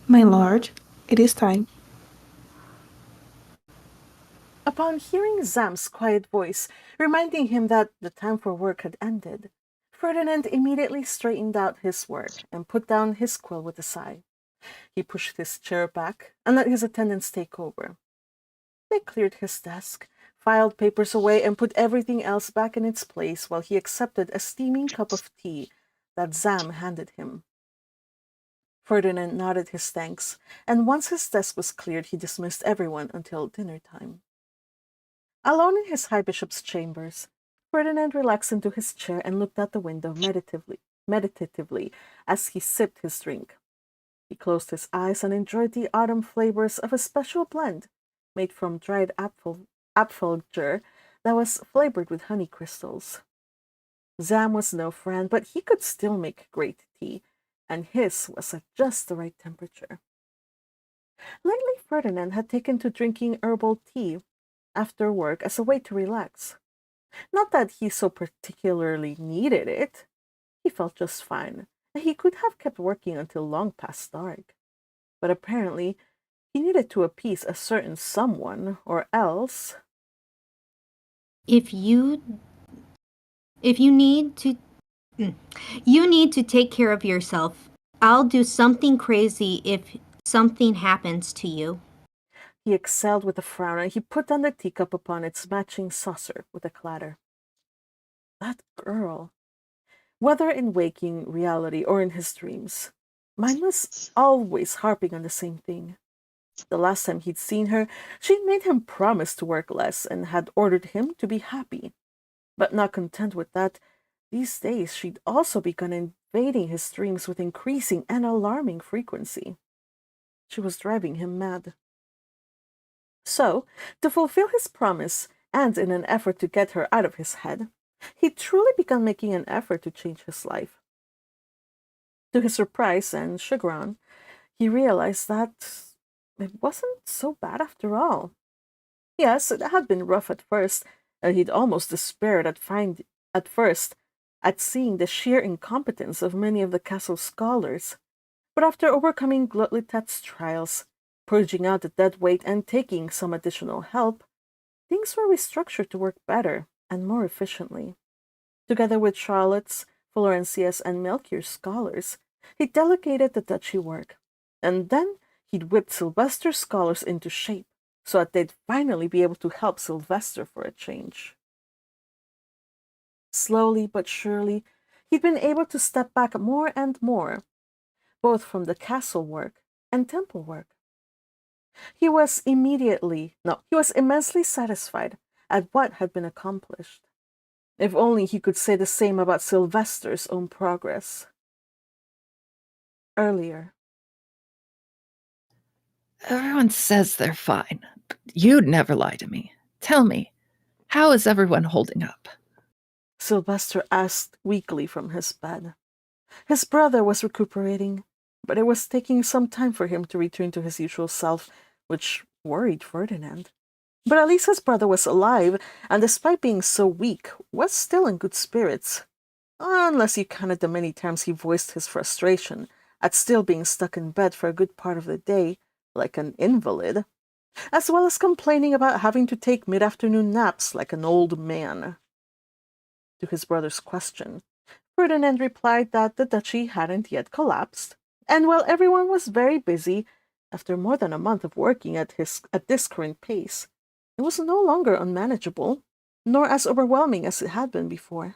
My lord, it is time. Upon hearing Zam's quiet voice, reminding him that the time for work had ended, Ferdinand immediately straightened out his work and put down his quill with a sigh. He pushed his chair back and let his attendants take over. They cleared his desk, filed papers away, and put everything else back in its place while he accepted a steaming cup of tea that Zam handed him. Ferdinand nodded his thanks, and once his desk was cleared, he dismissed everyone until dinner time. Alone in his high bishop's chambers, Ferdinand relaxed into his chair and looked out the window meditatively as he sipped his drink. He closed his eyes and enjoyed the autumn flavors of a special blend made from dried apfelger that was flavored with honey crystals. Zam was no friend, but he could still make great tea, and his was at just the right temperature. Lately, Ferdinand had taken to drinking herbal tea after work as a way to relax. Not that he so particularly needed it. He felt just fine, and he could have kept working until long past dark. But apparently, he needed to appease a certain someone, or else. If you if you need to you need to take care of yourself. I'll do something crazy if something happens to you. He exhaled with a frown, and he put down the teacup upon its matching saucer with a clatter. That girl. Whether in waking reality or in his dreams, Myne was always harping on the same thing. The last time he'd seen her, she'd made him promise to work less and had ordered him to be happy. But not content with that, these days she'd also begun invading his dreams with increasing and alarming frequency. She was driving him mad. So, to fulfill his promise, and in an effort to get her out of his head, he truly began making an effort to change his life. To his surprise and chagrin, he realized that it wasn't so bad after all. Yes, it had been rough at first, and he'd almost despaired at first at seeing the sheer incompetence of many of the castle's scholars. But after overcoming Glutlitat's trials, purging out the dead weight, and taking some additional help, things were restructured to work better and more efficiently. Together with Charlotte's, Florencia's, and Melchior's scholars, he delegated the duchy work, and then he'd whipped Sylvester's scholars into shape so that they'd finally be able to help Sylvester for a change. Slowly but surely, he'd been able to step back more and more, both from the castle work and temple work. He was immensely satisfied at what had been accomplished. If only he could say the same about Sylvester's own progress. Earlier, Everyone says they're fine, but you'd never lie to me. Tell me, how is everyone holding up? Sylvester asked weakly from his bed. His brother was recuperating, but it was taking some time for him to return to his usual self, which worried Ferdinand. But at least his brother was alive, and despite being so weak, was still in good spirits. Unless you counted the many times he voiced his frustration at still being stuck in bed for a good part of the day, like an invalid, as well as complaining about having to take mid-afternoon naps like an old man. To his brother's question, Ferdinand replied that the duchy hadn't yet collapsed, and while everyone was very busy, after more than a month of working at this current pace, it was no longer unmanageable, nor as overwhelming as it had been before.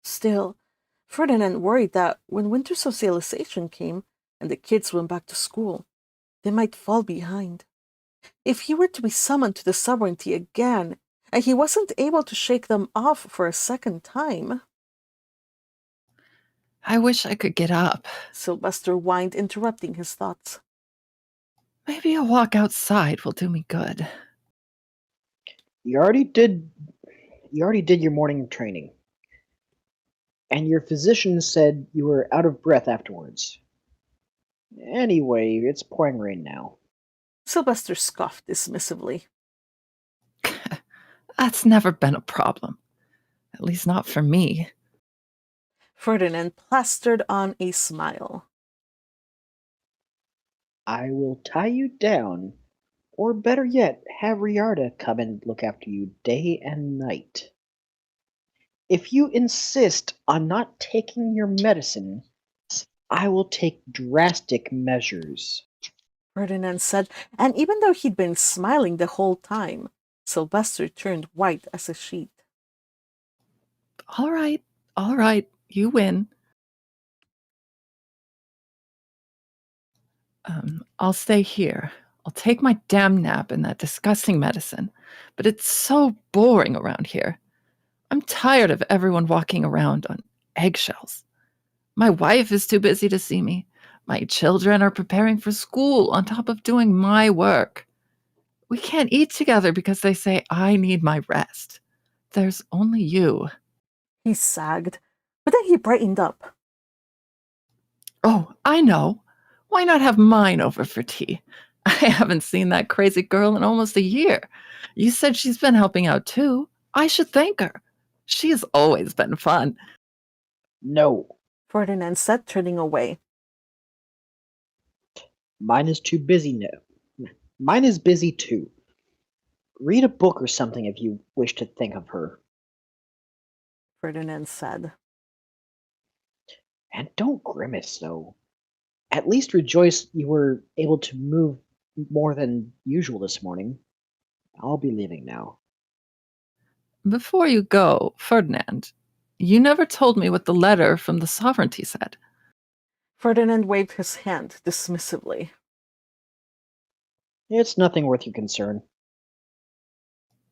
Still, Ferdinand worried that when winter socialization came and the kids went back to school, they might fall behind. If he were to be summoned to the sovereignty again, and he wasn't able to shake them off for a second time. I wish I could get up. Sylvester whined, interrupting his thoughts. Maybe a walk outside will do me good. You already did your morning training. And your physician said you were out of breath afterwards. Anyway, it's pouring rain now. Sylvester scoffed dismissively. That's never been a problem. At least not for me. Ferdinand plastered on a smile. I will tie you down, or better yet, have Riarda come and look after you day and night. If you insist on not taking your medicine, I will take drastic measures. Ferdinand said, and even though he'd been smiling the whole time, Sylvester turned white as a sheet. All right, you win. I'll stay here. I'll take my damn nap in that disgusting medicine, but it's so boring around here. I'm tired of everyone walking around on eggshells. My wife is too busy to see me. My children are preparing for school on top of doing my work. We can't eat together because they say I need my rest. There's only you. He sagged, but then he brightened up. Oh, I know. Why not have Myne over for tea? I haven't seen that crazy girl in almost a year. You said she's been helping out too. I should thank her. She has always been fun. No, Ferdinand said, turning away. Myne is too busy now. Myne is busy too. Read a book or something if you wish to think of her. Ferdinand said. And don't grimace, though. At least rejoice you were able to move more than usual this morning. I'll be leaving now. Before you go, Ferdinand, you never told me what the letter from the sovereignty said. Ferdinand waved his hand dismissively. It's nothing worth your concern.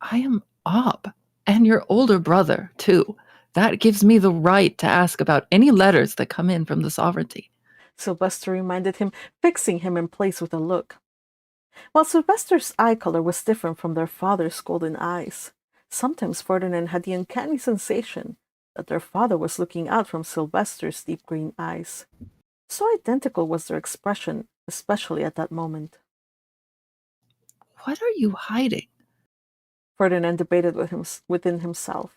I am Ob, and your older brother, too. That gives me the right to ask about any letters that come in from the sovereignty. Sylvester reminded him, fixing him in place with a look. While Sylvester's eye color was different from their father's golden eyes, sometimes Ferdinand had the uncanny sensation that their father was looking out from Sylvester's deep green eyes. So identical was their expression, especially at that moment. What are you hiding? Ferdinand debated within himself.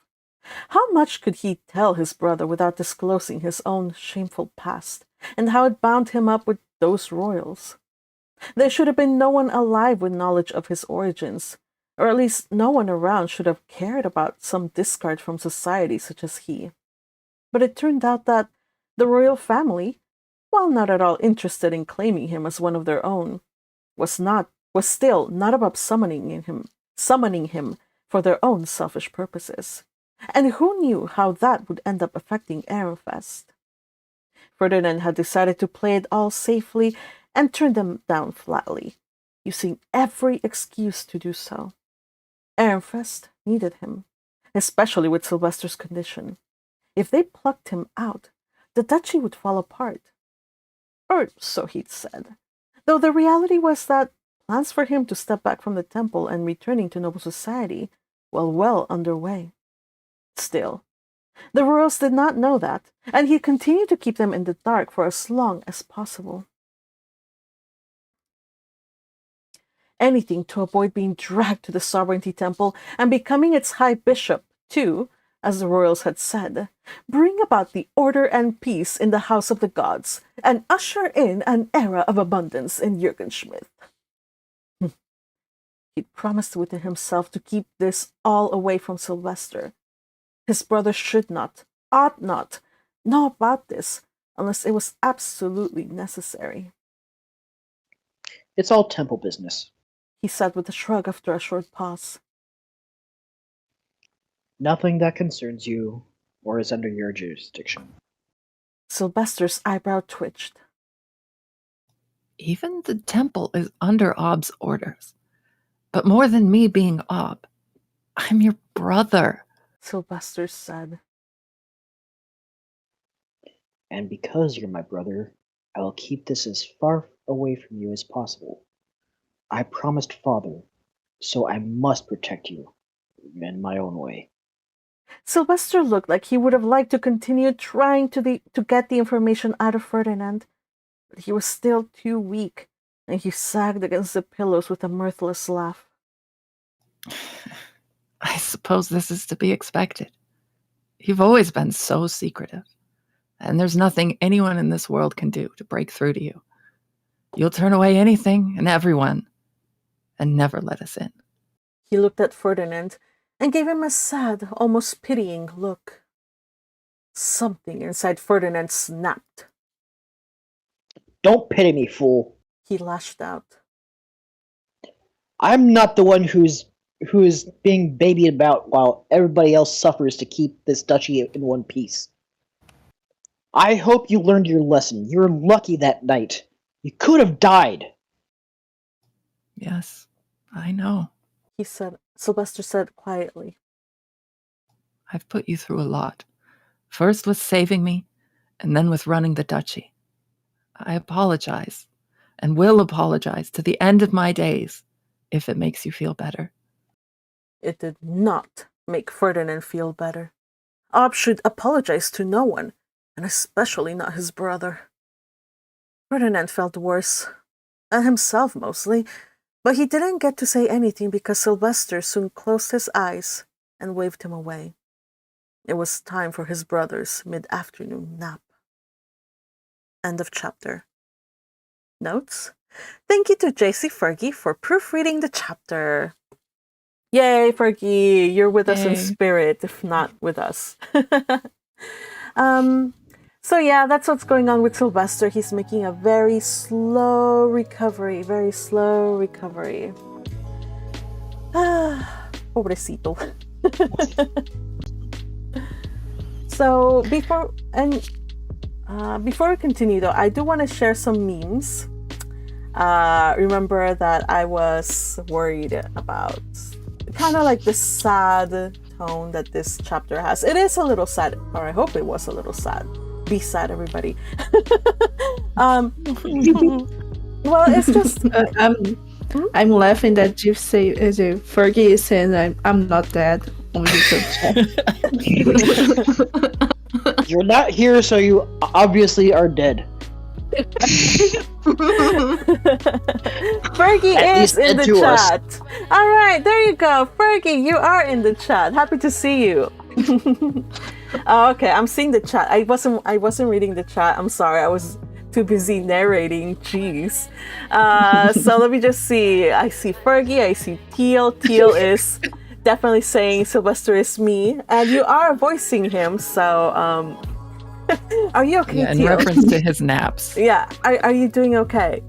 How much could he tell his brother without disclosing his own shameful past, and how it bound him up with those royals? There should have been no one alive with knowledge of his origins, or at least no one around should have cared about some discard from society such as he. But it turned out that the royal family, while not at all interested in claiming him as one of their own, was still not above summoning him for their own selfish purposes. And who knew how that would end up affecting Ehrenfest? Ferdinand had decided to play it all safely and turn them down flatly, using every excuse to do so. Ehrenfest needed him, especially with Sylvester's condition. If they plucked him out, the duchy would fall apart. Or so he'd said, though the reality was that plans for him to step back from the temple and returning to noble society were well underway. Still, the royals did not know that, and he continued to keep them in the dark for as long as possible. Anything to avoid being dragged to the sovereignty temple and becoming its high bishop, too, as the royals had said, bring about the order and peace in the house of the gods, and usher in an era of abundance in Jürgenschmidt. He'd promised within himself to keep this all away from Sylvester. His brother should not, ought not, know about this unless it was absolutely necessary. It's all temple business. He said with a shrug after a short pause. Nothing that concerns you or is under your jurisdiction. Sylvester's eyebrow twitched. Even the temple is under Ob's orders. But more than me being Ob, I'm your brother, Sylvester said. And because you're my brother, I will keep this as far away from you as possible. I promised father, so I must protect you in my own way. Sylvester looked like he would have liked to continue trying to get the information out of Ferdinand, but he was still too weak, and he sagged against the pillows with a mirthless laugh. I suppose this is to be expected. You've always been so secretive, and there's nothing anyone in this world can do to break through to you. You'll turn away anything and everyone and never let us in. He looked at Ferdinand and gave him a sad, almost pitying look. Something inside Ferdinand snapped. Don't pity me, fool. He lashed out. I'm not the one who is being babied about while everybody else suffers to keep this duchy in one piece. I hope you learned your lesson. You were lucky that night. You could have died. Yes, I know. He said, Sylvester said quietly. I've put you through a lot. First with saving me, and then with running the duchy. I apologize, and will apologize to the end of my days, if it makes you feel better. It did not make Ferdinand feel better. Ob should apologize to no one, and especially not his brother. Ferdinand felt worse, and himself mostly, but he didn't get to say anything because Sylvester soon closed his eyes and waved him away. It was time for his brother's mid-afternoon nap. End of chapter. Notes? Thank you to JC Fergie for proofreading the chapter. Yay, Fergie! You're with us in spirit, if not with us. So yeah, that's what's going on with Sylvester. He's making a very slow recovery. Pobrecito. So before we continue though, I do want to share some memes. Remember that I was worried about kind of like the sad tone that this chapter has. It is a little sad, or I hope it was a little sad. Be sad, everybody. Well, it's just I'm laughing that you say Fergie is saying I'm not dead on YouTube chat. You're not here, so you obviously are dead. Fergie is in the chat. All right, there you go, Fergie. You are in the chat. Happy to see you. Oh, okay, I'm seeing the chat. I wasn't reading the chat. I'm sorry. I was too busy narrating. Jeez. So let me just see. I see Fergie. I see Teal. Teal is definitely saying Sylvester is me, and you are voicing him. So are you okay? Yeah, in Teal? reference to his naps. Yeah. Are you doing okay?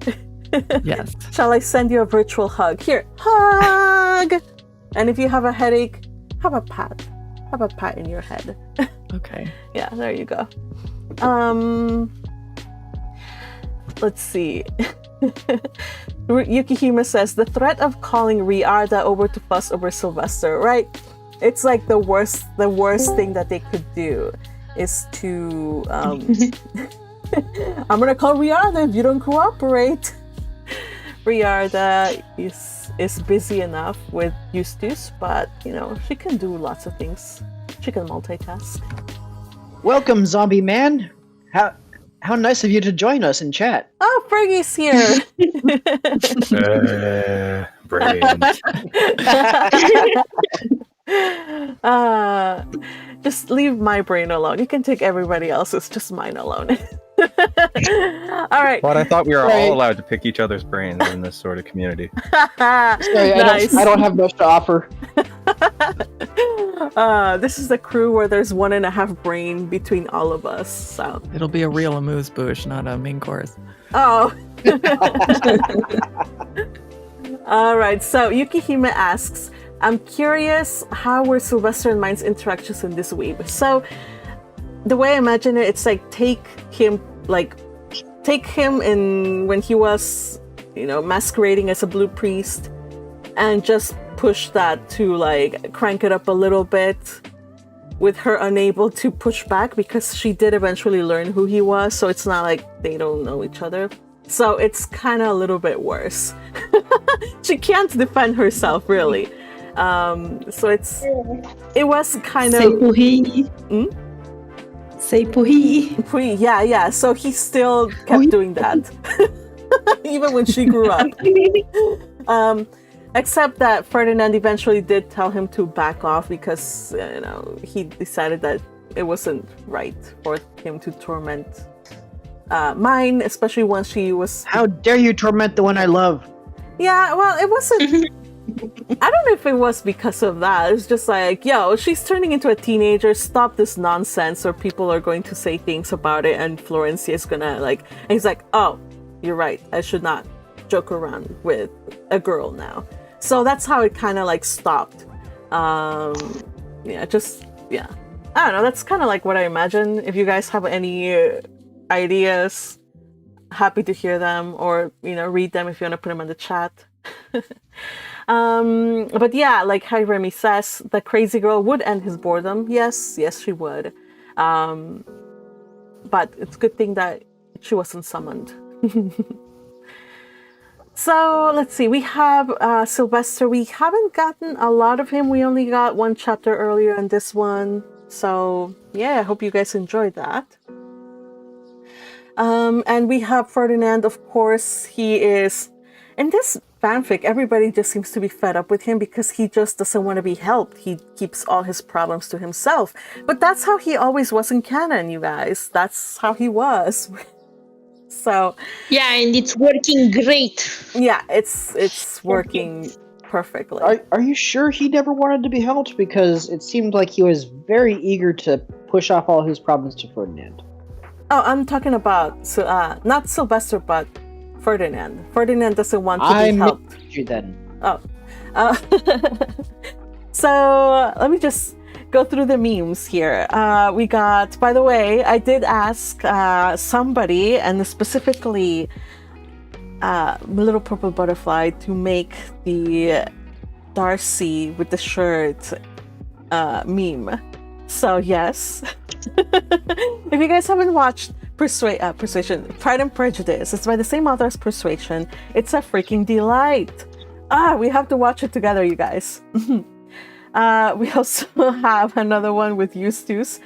Yes. Shall I send you a virtual hug? Here, hug. And if you have a headache, have a pat. Have a pat in your head. Okay. Yeah, there you go. Let's see. Yukihime says the threat of calling Riarda over to fuss over Sylvester, right? It's like the worst thing that they could do is to I'm gonna call Riarda if you don't cooperate. Riarda is busy enough with Eustace, but you know, she can do lots of things. She can multitask. Welcome, zombie man. How nice of you to join us in chat. Oh, Fergie's here. Brain. Just leave my brain alone. You can take everybody else's, just mine alone. All right. But I thought we were all allowed to pick each other's brains in this sort of community. Sorry, Nice. I don't have much to offer. This is the crew where there's 1.5 brain between all of us. So It'll be a real amuse-bouche, not a main course. oh. All right. So Yukihime asks, I'm curious, how were Sylvester and Myne's interactions in this weeb? So the way I imagine it, it's like take him in when he was, you know, masquerading as a blue priest, and just push that to like crank it up a little bit, with her unable to push back because she did eventually learn who he was. So it's not like they don't know each other. So it's kind of a little bit worse. She can't defend herself really. So it was kind of. Say puhi. Yeah. So he still kept doing that, even when she grew up. Except that Ferdinand eventually did tell him to back off because you know he decided that it wasn't right for him to torment Myne, especially once she was. How dare you torment the one I love? Yeah, well, it wasn't. I don't know if it was because of that. It's just like, yo, she's turning into a teenager. Stop this nonsense, or people are going to say things about it, and Florencia is gonna like. And he's like, oh, you're right. I should not joke around with a girl now. So that's how it kind of like stopped. Yeah, just yeah. I don't know. That's kind of like what I imagine. If you guys have any ideas, happy to hear them, or read them if you want to put them in the chat. But yeah, like how Remy says, the crazy girl would end his boredom. Yes, she would. But it's a good thing that she wasn't summoned. So let's see, we have Sylvester. We haven't gotten a lot of him. We only got one chapter earlier in this one. So yeah, I hope you guys enjoyed that. And we have Ferdinand, of course. He is in this fanfic, everybody just seems to be fed up with him because he just doesn't want to be helped. He keeps all his problems to himself. But that's how he always was in canon, you guys. That's how he was. So yeah, and it's working great. Yeah, it's working perfectly. Are you sure he never wanted to be helped? Because it seemed like he was very eager to push off all his problems to Ferdinand. Oh, I'm talking about not Sylvester, but Ferdinand. Ferdinand doesn't want to be helped. You then. Oh. So let me just go through the memes here. We got, by the way, I did ask somebody, and specifically Little Purple Butterfly, to make the Darcy with the shirt meme. So yes. If you guys haven't watched Persuasion, Pride and Prejudice, it's by the same author as Persuasion. It's a freaking delight. We have to watch it together, you guys. We also have another one with Eustace.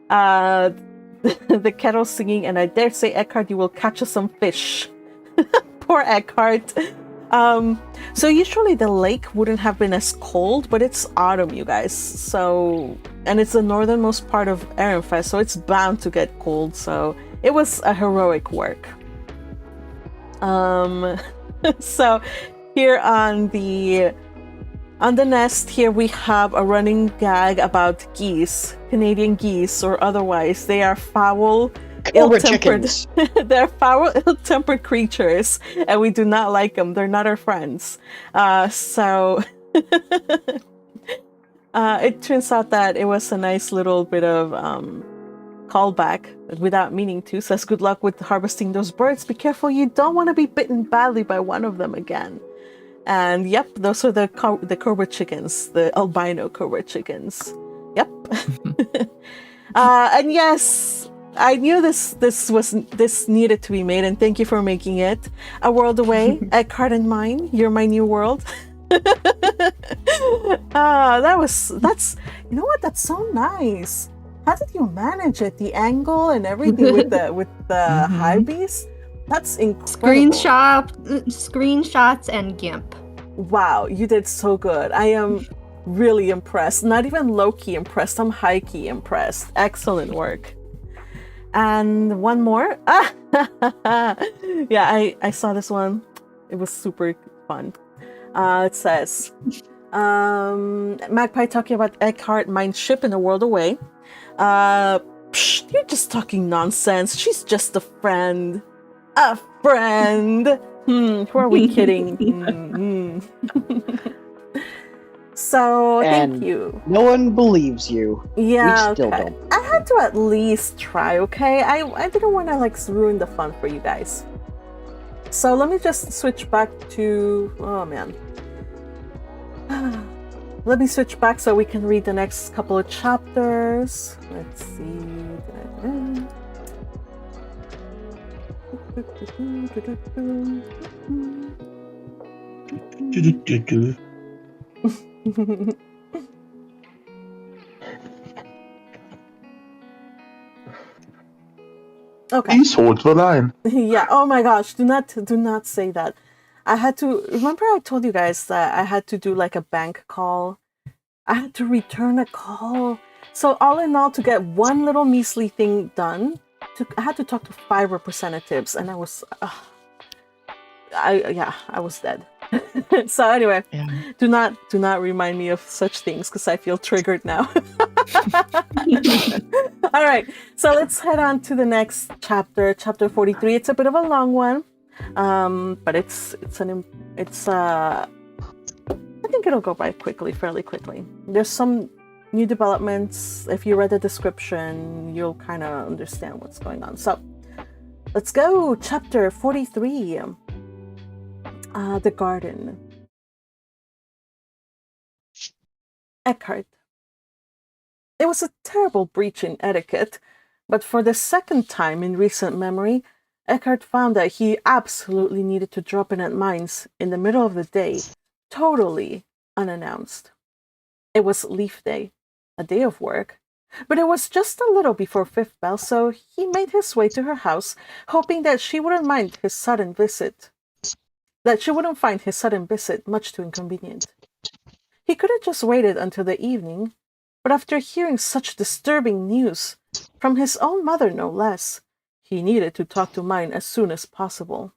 The kettle singing, and I dare say, Eckhart, you will catch us some fish. Poor Eckhart. So usually the lake wouldn't have been as cold, but it's autumn, you guys. So, and it's the northernmost part of Ehrenfest, so it's bound to get cold. So it was a heroic work. So here on the nest here we have a running gag about geese, Canadian geese or otherwise. They are foul, ill-tempered. They're foul, ill-tempered creatures, and we do not like them. They're not our friends. So it turns out that it was a nice little bit of callback without meaning to. Says, good luck with harvesting those birds. Be careful, you don't want to be bitten badly by one of them again. And yep, those are the cobra chickens, the albino cobra chickens. Yep. And yes, I knew this needed to be made, and thank you for making it. A World Away, Eckhart and Myne, you're my new world. That's you know what? That's so nice. How did you manage it? The angle and everything with the high beast? That's incredible. Screenshots and GIMP. Wow, you did so good. I am really impressed. Not even low-key impressed. I'm high-key impressed. Excellent work. And one more. Yeah, I saw this one. It was super fun. It says, Magpie talking about Eckhart, Myne's ship in A World Away. You're just talking nonsense. She's just a friend. A friend. Who are we kidding? So, thank you. No one believes you. Yeah, we still okay. don't. I had to at least try, okay? I didn't want to ruin the fun for you guys. So let me just switch back to... Oh, man. Let me switch back so we can read the next couple of chapters. Let's see. Okay. Please hold the line. Yeah. Oh my gosh. Do not say that. I had to remember. I told you guys that I had to do a bank call. I had to return a call. So all in all, to get one little measly thing done, had to talk to 5 representatives, and I was I was dead. So anyway, Yeah. do not remind me of such things because I feel triggered now. All right, so let's head on to the next chapter, chapter 43. It's a bit of a long one, but I think it'll go by fairly quickly. There's some new developments. If you read the description, you'll kind of understand what's going on. So let's go. Chapter 43. The garden. Eckhart. It was a terrible breach in etiquette, but for the second time in recent memory, Eckhart found that he absolutely needed to drop in at Myne's in the middle of the day, totally unannounced. It was leaf day, a day of work, but it was just a little before 5th bell, so he made his way to her house, hoping that she wouldn't mind his sudden visit. That she wouldn't find his sudden visit much too inconvenient. He could have just waited until the evening, but after hearing such disturbing news, from his own mother no less, he needed to talk to Myne as soon as possible.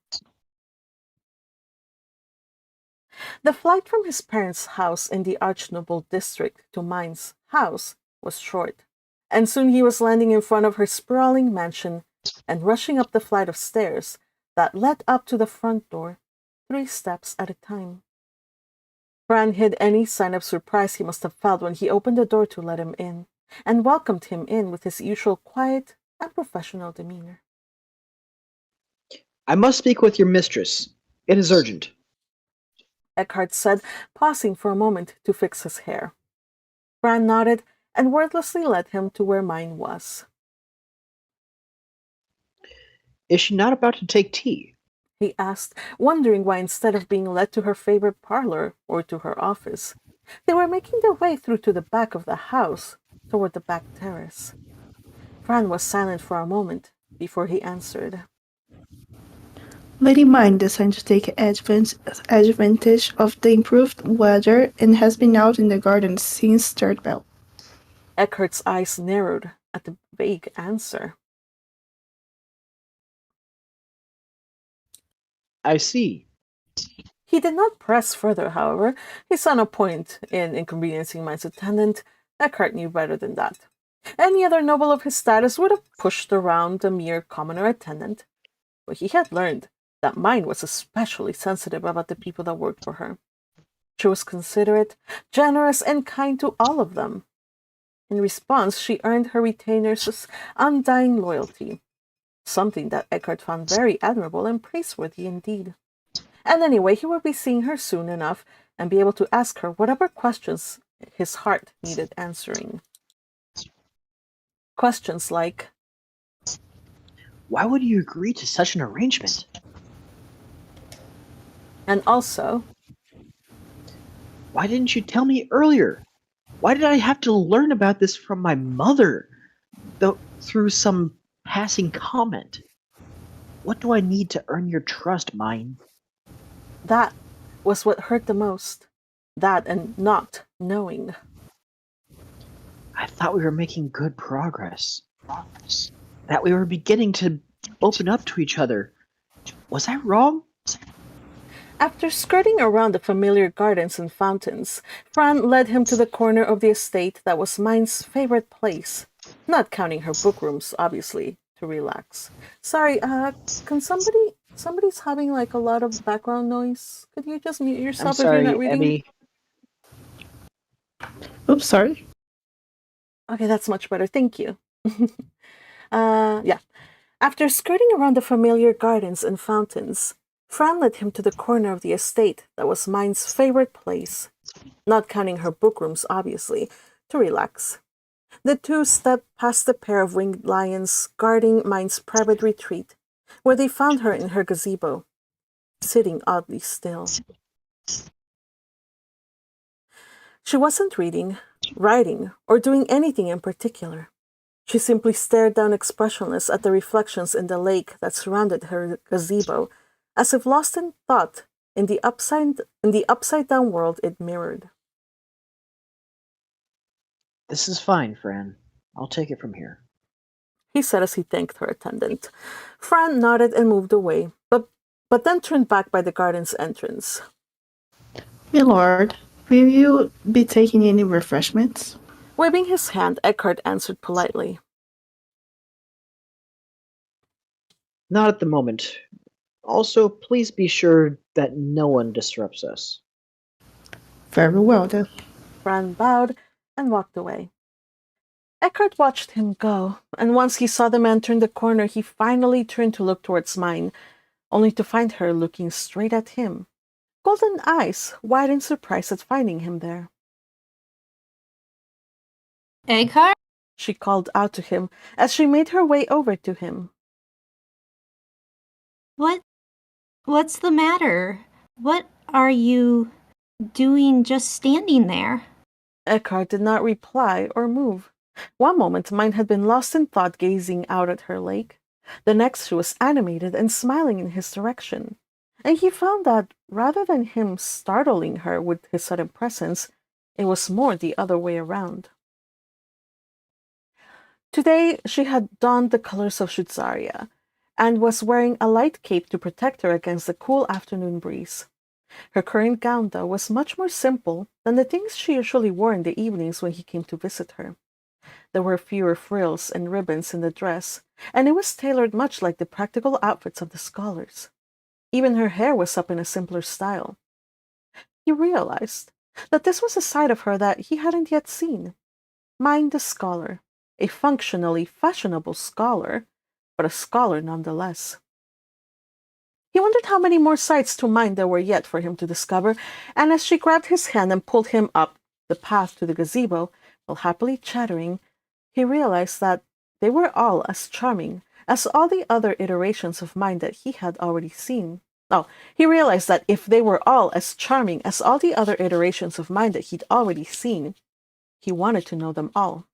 The flight from his parents' house in the Archnoble district to Myne's house was short, and soon he was landing in front of her sprawling mansion and rushing up the flight of stairs that led up to the front door, 3 steps at a time. Fran hid any sign of surprise he must have felt when he opened the door to let him in, and welcomed him in with his usual quiet and professional demeanor. I must speak with your mistress. It is urgent. Eckhart said, pausing for a moment to fix his hair. Fran nodded and wordlessly led him to where Myne was. Is she not about to take tea? He asked, wondering why instead of being led to her favorite parlor or to her office, they were making their way through to the back of the house, toward the back terrace. Fran was silent for a moment before he answered. Lady Myne decided to take advantage of the improved weather and has been out in the garden since 3rd bell. Eckhart's eyes narrowed at the vague answer. I see. He did not press further, however. He saw no point in inconveniencing Myne's attendant. Eckhart knew better than that. Any other noble of his status would have pushed around a mere commoner attendant, but he had learned that Myne was especially sensitive about the people that worked for her. She was considerate, generous, and kind to all of them. In response, she earned her retainers' undying loyalty, something that Eckhart found very admirable and praiseworthy indeed. And anyway, he would be seeing her soon enough and be able to ask her whatever questions his heart needed answering. Questions like, Why would you agree to such an arrangement? and also, Why didn't you tell me earlier? Why did I have to learn about this from my mother, though through some passing comment? What do I need to earn your trust, Myne? that was what hurt the most. That and not knowing. I thought we were making good progress. That we were beginning to open up to each other. Was I wrong? After skirting around the familiar gardens and fountains, Fran led him to the corner of the estate that was Myne's favorite place, not counting her bookrooms, obviously, to relax. Sorry, can somebody's having like a lot of background noise. Could you just mute I'm yourself if you're sorry, not reading? Abby. Oops, sorry. Okay, that's much better. Thank you. Yeah. After skirting around the familiar gardens and fountains, Fran led him to the corner of the estate that was Myne's favorite place, not counting her bookrooms, obviously, to relax. The two stepped past the pair of winged lions guarding Myne's private retreat, where they found her in her gazebo, sitting oddly still. She wasn't reading, writing, or doing anything in particular. She simply stared down expressionless at the reflections in the lake that surrounded her gazebo, as if lost in thought in the upside-down world it mirrored. This is fine, Fran. I'll take it from here. he said as he thanked her attendant. Fran nodded and moved away, but then turned back by the garden's entrance. Milord, will you be taking any refreshments? Waving his hand, Eckhart answered politely. Not at the moment. Also, please be sure that no one disrupts us. Very well then. Fran bowed and walked away. Eckhart watched him go, and once he saw the man turn the corner, he finally turned to look towards Myne, only to find her looking straight at him, golden eyes wide in surprise at finding him there. Eckhart? She called out to him as she made her way over to him. What's the matter? What are you doing just standing there? Eckhart did not reply or move. One moment Myne had been lost in thought gazing out at her lake. The next she was animated and smiling in his direction. And he found that, rather than him startling her with his sudden presence, it was more the other way around. Today she had donned the colors of Shutzaria, and was wearing a light cape to protect her against the cool afternoon breeze. Her current gown, though, was much more simple than the things she usually wore in the evenings when he came to visit her. There were fewer frills and ribbons in the dress, and it was tailored much like the practical outfits of the scholars. Even her hair was up in a simpler style. He realized that this was a side of her that he hadn't yet seen. Myne the scholar, a functionally fashionable scholar, but a scholar nonetheless. He wondered how many more sides to Myne there were yet for him to discover, and as she grabbed his hand and pulled him up the path to the gazebo, while happily chattering, he realized that they were all as charming as all the other iterations of Myne that he had already seen. He realized that if they were all as charming as all the other iterations of Myne that he'd already seen, he wanted to know them all.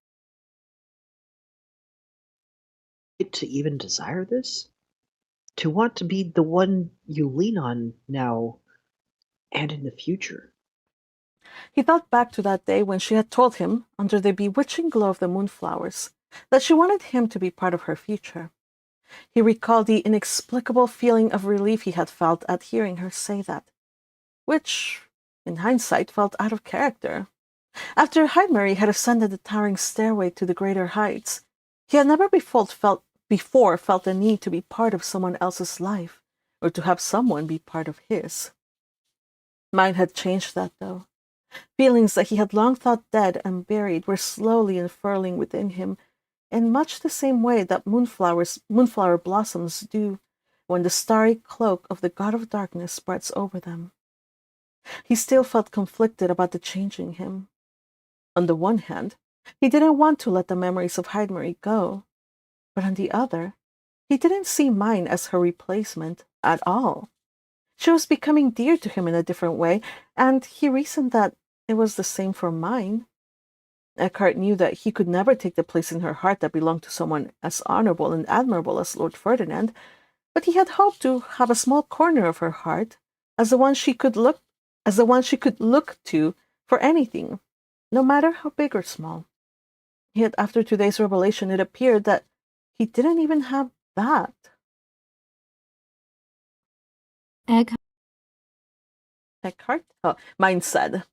To even desire this? To want to be the one you lean on now and in the future? He thought back to that day when she had told him, under the bewitching glow of the moonflowers, that she wanted him to be part of her future. He recalled the inexplicable feeling of relief he had felt at hearing her say that, which, in hindsight, felt out of character. After Eckmyne had ascended the towering stairway to the greater heights, he had never before felt the need to be part of someone else's life, or to have someone be part of his. Mine had changed that, though. Feelings that he had long thought dead and buried were slowly unfurling within him, in much the same way that moonflower blossoms do when the starry cloak of the god of darkness spreads over them. He still felt conflicted about the change in him. On the one hand, he didn't want to let the memories of Eckmyne go, but on the other, he didn't see Myne as her replacement at all. She was becoming dear to him in a different way, and he reasoned that it was the same for Myne. Eckhart knew that he could never take the place in her heart that belonged to someone as honorable and admirable as Lord Ferdinand, but he had hoped to have a small corner of her heart as the one she could look to for anything, no matter how big or small. Yet after today's revelation, it appeared that he didn't even have that. Eckhart? Myne said.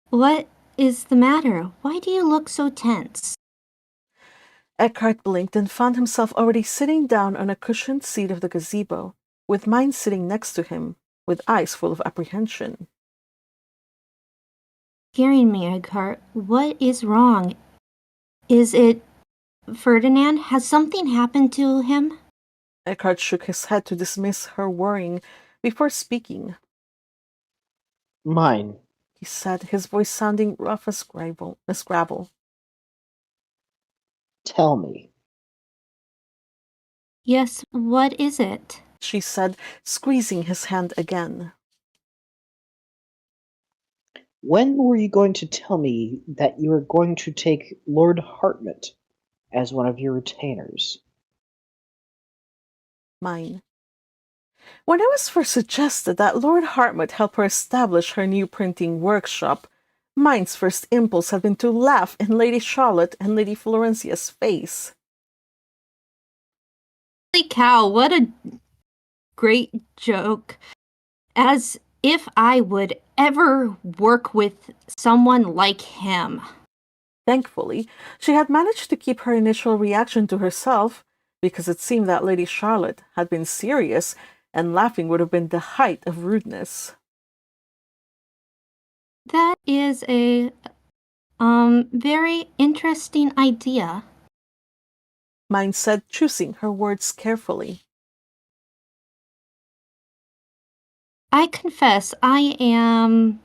What is the matter? Why do you look so tense? Eckhart blinked and found himself already sitting down on a cushioned seat of the gazebo, with Myne sitting next to him, with eyes full of apprehension. Scaring me, Eckhart. What is wrong? Is it Ferdinand? Has something happened to him? Eckhart shook his head to dismiss her worrying before speaking. Myne, He said, his voice sounding rough as gravel. tell me. Yes, what is it? She said, squeezing his hand again. When were you going to tell me that you were going to take Lord Hartmut as one of your retainers? Myne. When it was first suggested that Lord Hartmut help her establish her new printing workshop, Myne's first impulse had been to laugh in Lady Charlotte and Lady Florencia's face. Holy cow, what a great joke. As if I would ever work with someone like him. Thankfully, she had managed to keep her initial reaction to herself, because it seemed that Lady Charlotte had been serious, and laughing would have been the height of rudeness. That is a very interesting idea. Myne said, choosing her words carefully. I confess I am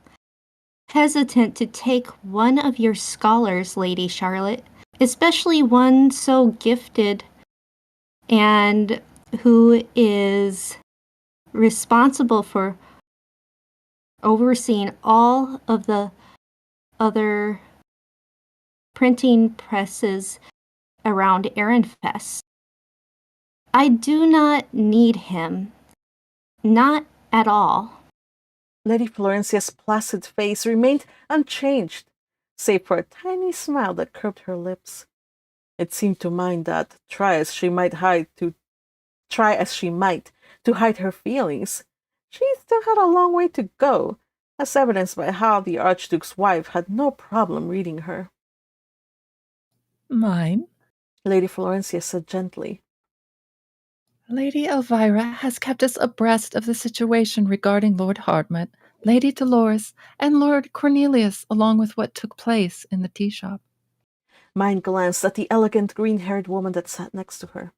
hesitant to take one of your scholars, Lady Charlotte, especially one so gifted and who is responsible for overseeing all of the other printing presses around Ehrenfest. I do not need him. Not at all. Lady Florencia's placid face remained unchanged, save for a tiny smile that curved her lips. It seemed to Myne that, try as she might to hide her feelings, she still had a long way to go, as evidenced by how the Archduke's wife had no problem reading her. Myne? Lady Florencia said gently. Lady Elvira has kept us abreast of the situation regarding Lord Hardmet, Lady Dolores, and Lord Cornelius, along with what took place in the tea shop. Myne glanced at the elegant green-haired woman that sat next to her.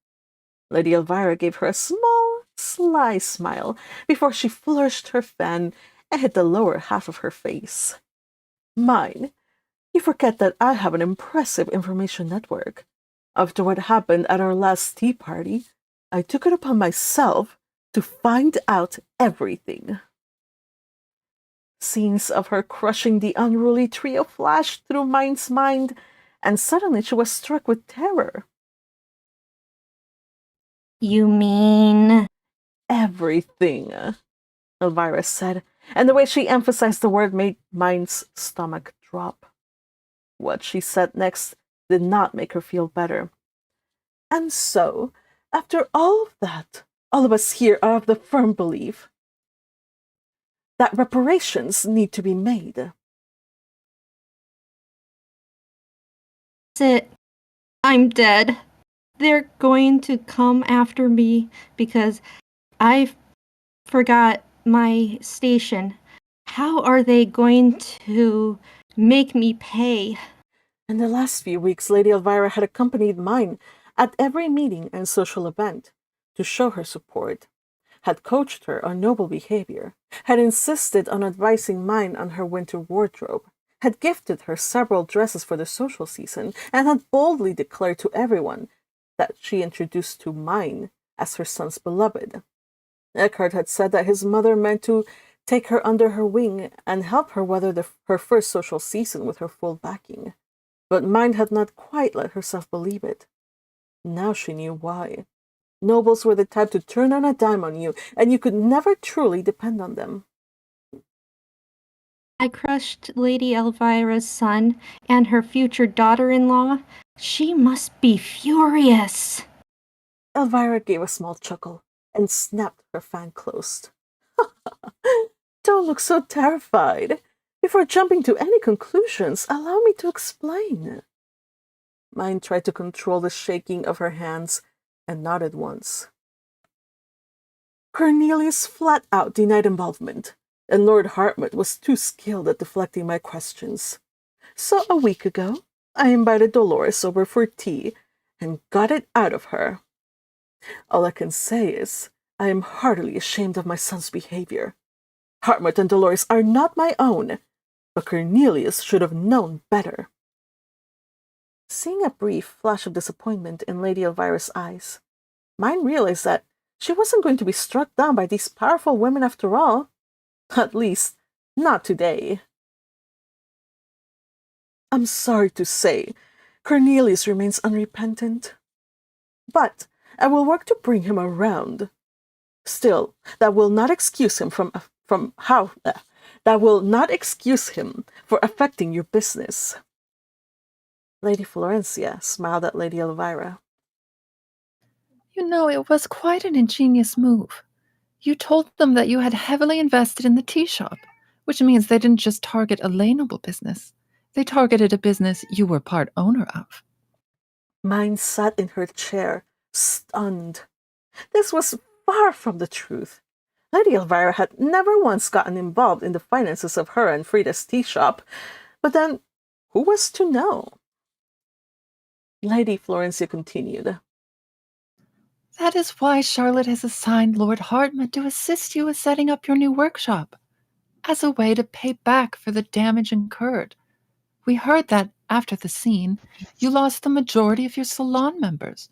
Lady Elvira gave her a small, sly smile before she flourished her fan and hit the lower half of her face. Myne, you forget that I have an impressive information network. After what happened at our last tea party, I took it upon myself to find out everything. Scenes of her crushing the unruly trio flashed through Myne's mind, and suddenly she was struck with terror. You mean? Everything, Elvira said, and the way she emphasized the word made Myne's stomach drop. What she said next did not make her feel better. And so, after all of that, all of us here are of the firm belief that reparations need to be made. That's it. I'm dead. They're going to come after me because I forgot my station. How are they going to make me pay? In the last few weeks, Lady Elvira had accompanied Myne at every meeting and social event to show her support, had coached her on noble behavior, had insisted on advising Myne on her winter wardrobe, had gifted her several dresses for the social season, and had boldly declared to everyone that she introduced to Myne as her son's beloved. Eckhart had said that his mother meant to take her under her wing and help her weather her first social season with her full backing. But Myne had not quite let herself believe it. Now she knew why. Nobles were the type to turn on a dime on you, and you could never truly depend on them. I crushed Lady Elvira's son and her future daughter-in-law. She must be furious. Elvira gave a small chuckle and snapped her fan closed. Don't look so terrified. Before jumping to any conclusions, allow me to explain. Myne tried to control the shaking of her hands and nodded once. Cornelius flat out denied involvement, and Lord Hardmet was too skilled at deflecting my questions. So a week ago, I invited Dolores over for tea and got it out of her. All I can say is, I am heartily ashamed of my son's behavior. Hardmet and Dolores are not my own, but Cornelius should have known better. Seeing a brief flash of disappointment in Lady Elvira's eyes, Myne realized that she wasn't going to be struck down by these powerful women after all. At least, not today. I'm sorry to say, Cornelius remains unrepentant. But I will work to bring him around. Still, that will not excuse him from that will not excuse him for affecting your business. Lady Florencia smiled at Lady Elvira. You know, it was quite an ingenious move. You told them that you had heavily invested in the tea shop, which means they didn't just target a lay-noble business. They targeted a business you were part owner of. Myne sat in her chair, stunned. This was far from the truth. Lady Elvira had never once gotten involved in the finances of her and Frida's tea shop, but then who was to know? Lady Florencia continued. That is why Charlotte has assigned Lord Hartmut to assist you with setting up your new workshop, as a way to pay back for the damage incurred. We heard that, after the scene, you lost the majority of your salon members,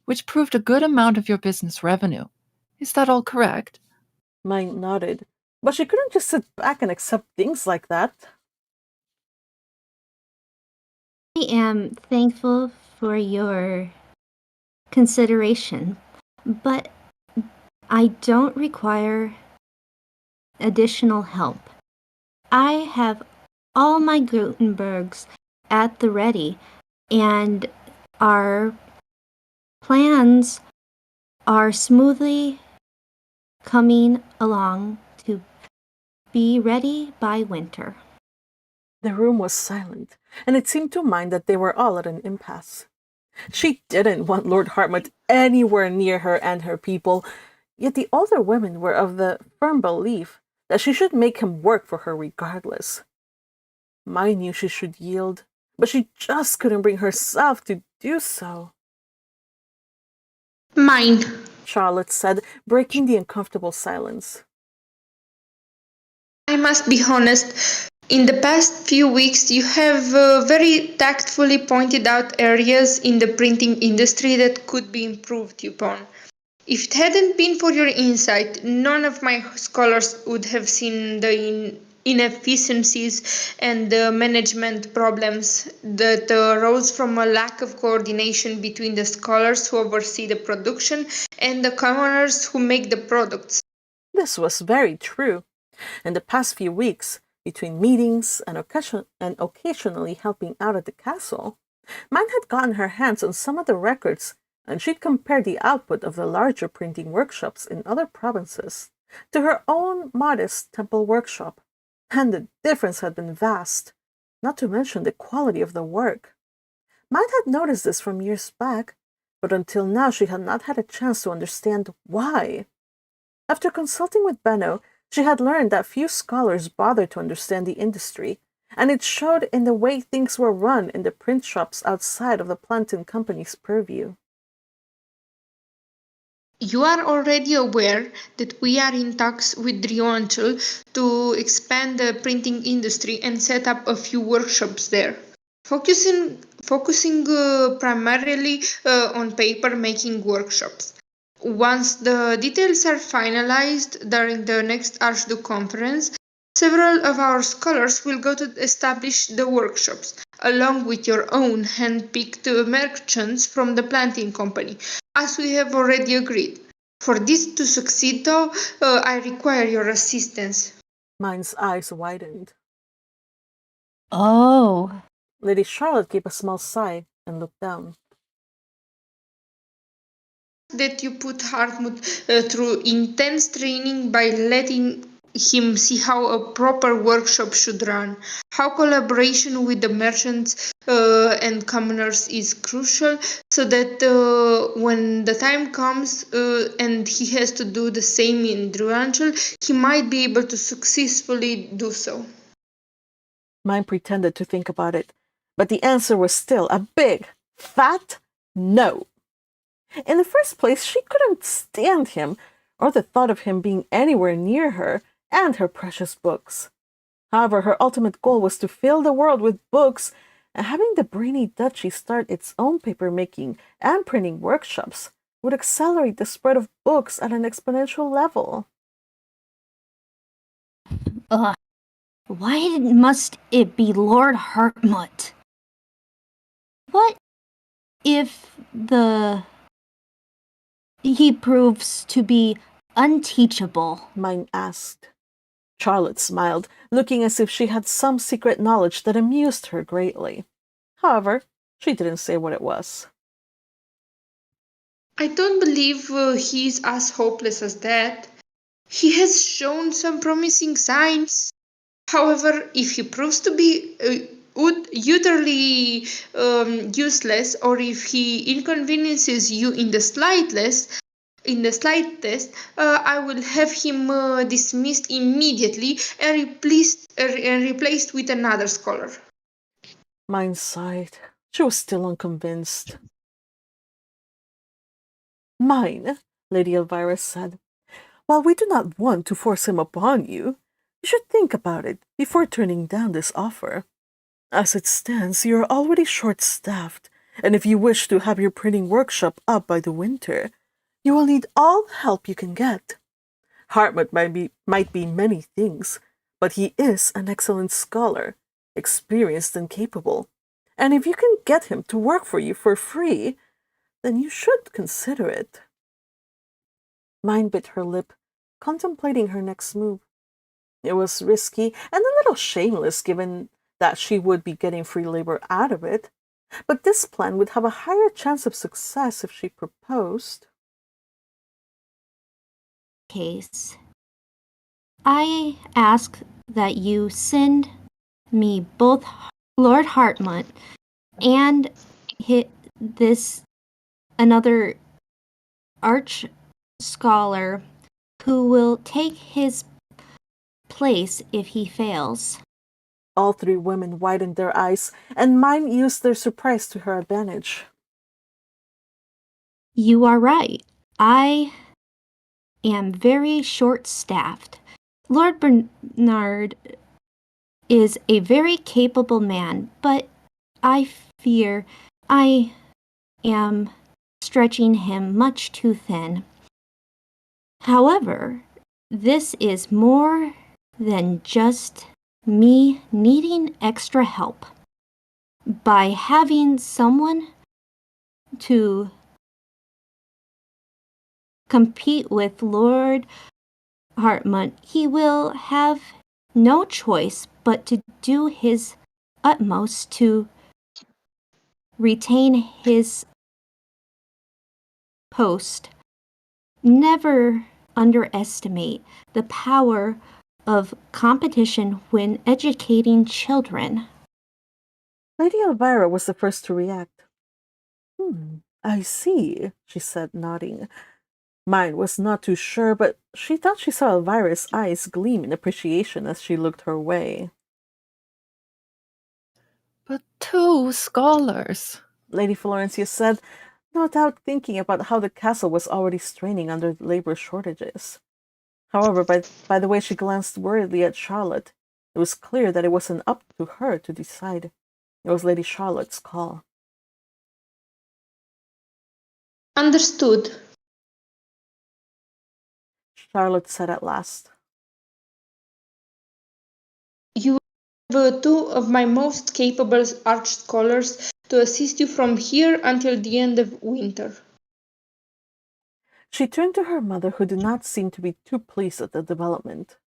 which proved a good amount of your business revenue. Is that all correct? Myne nodded, but she couldn't just sit back and accept things like that. I am thankful for your consideration, but I don't require additional help. I have all my Gutenbergs at the ready, and our plans are smoothly coming along to be ready by winter. The room was silent, and it seemed to Myne that they were all at an impasse. She didn't want Lord Hartmut anywhere near her and her people, yet the older women were of the firm belief that she should make him work for her regardless. Myne knew she should yield, but she just couldn't bring herself to do so. Myne. Charlotte said, breaking the uncomfortable silence. I must be honest. In the past few weeks, you have very tactfully pointed out areas in the printing industry that could be improved upon. If it hadn't been for your insight, none of my scholars would have seen the inefficiencies and the management problems that arose from a lack of coordination between the scholars who oversee the production and the commoners who make the products. This was very true. In the past few weeks, between meetings and occasionally helping out at the castle, Myne had gotten her hands on some of the records, and she'd compared the output of the larger printing workshops in other provinces to her own modest temple workshop, and the difference had been vast, not to mention the quality of the work. Myne had noticed this from years back, but until now she had not had a chance to understand why. After consulting with Benno, she had learned that few scholars bothered to understand the industry, and it showed in the way things were run in the print shops outside of the Plantin Company's purview. You are already aware that we are in talks with Eventual to expand the printing industry and set up a few workshops there, focusing primarily on paper making workshops. Once the details are finalized during the next Archduke conference, several of our scholars will go to establish the workshops, along with your own hand-picked merchants from the planting company, as we have already agreed. For this to succeed, though, I require your assistance. Myne's eyes widened. Oh, Lady Charlotte gave a small sigh and looked down. That you put Hartmut through intense training by letting him see how a proper workshop should run, how collaboration with the merchants and commoners is crucial, so that when the time comes and he has to do the same in Druangel, he might be able to successfully do so. Myne pretended to think about it, but the answer was still a big, fat no. In the first place, she couldn't stand him, or the thought of him being anywhere near her and her precious books. However, her ultimate goal was to fill the world with books, and having the brainy duchy start its own paper-making and printing workshops would accelerate the spread of books at an exponential level. why must it be Lord Hartmut? What if he proves to be unteachable? Myne asked. Charlotte smiled, looking as if she had some secret knowledge that amused her greatly. However, she didn't say what it was. I don't believe he's as hopeless as that. He has shown some promising signs. However, if he proves to be utterly useless, or if he inconveniences you in the slightest, I will have him dismissed immediately and replaced with another scholar. Myne sighed. She was still unconvinced. Myne, Lady Elvira said, while we do not want to force him upon you, you should think about it before turning down this offer. As it stands, you are already short-staffed, and if you wish to have your printing workshop up by the winter, you will need all the help you can get. Hartmut might be many things, but he is an excellent scholar, experienced and capable, and if you can get him to work for you for free, then you should consider it. Myne bit her lip, contemplating her next move. It was risky and a little shameless given that she would be getting free labor out of it, but this plan would have a higher chance of success if she proposed. Case, I ask that you send me both Lord Hartmut and this another arch scholar who will take his place if he fails. All three women widened their eyes, and Myne used their surprise to her advantage. You are right. I am very short-staffed. Lord Bernard is a very capable man, but I fear I am stretching him much too thin. However, this is more than just me needing extra help. By having someone to compete with Lord Hartmut, he will have no choice but to do his utmost to retain his post. Never underestimate the power of competition when educating children. Lady Elvira was the first to react. I see, she said, nodding. Myne was not too sure, but she thought she saw Elvira's eyes gleam in appreciation as she looked her way. But 2 scholars. Lady Florencia said, no doubt thinking about how the castle was already straining under labor shortages. However, by the way she glanced worriedly at Charlotte, it was clear that it wasn't up to her to decide. It was Lady Charlotte's call. Understood. Charlotte said at last. You have two of my most capable arch scholars to assist you from here until the end of winter. She turned to her mother, who did not seem to be too pleased at the development.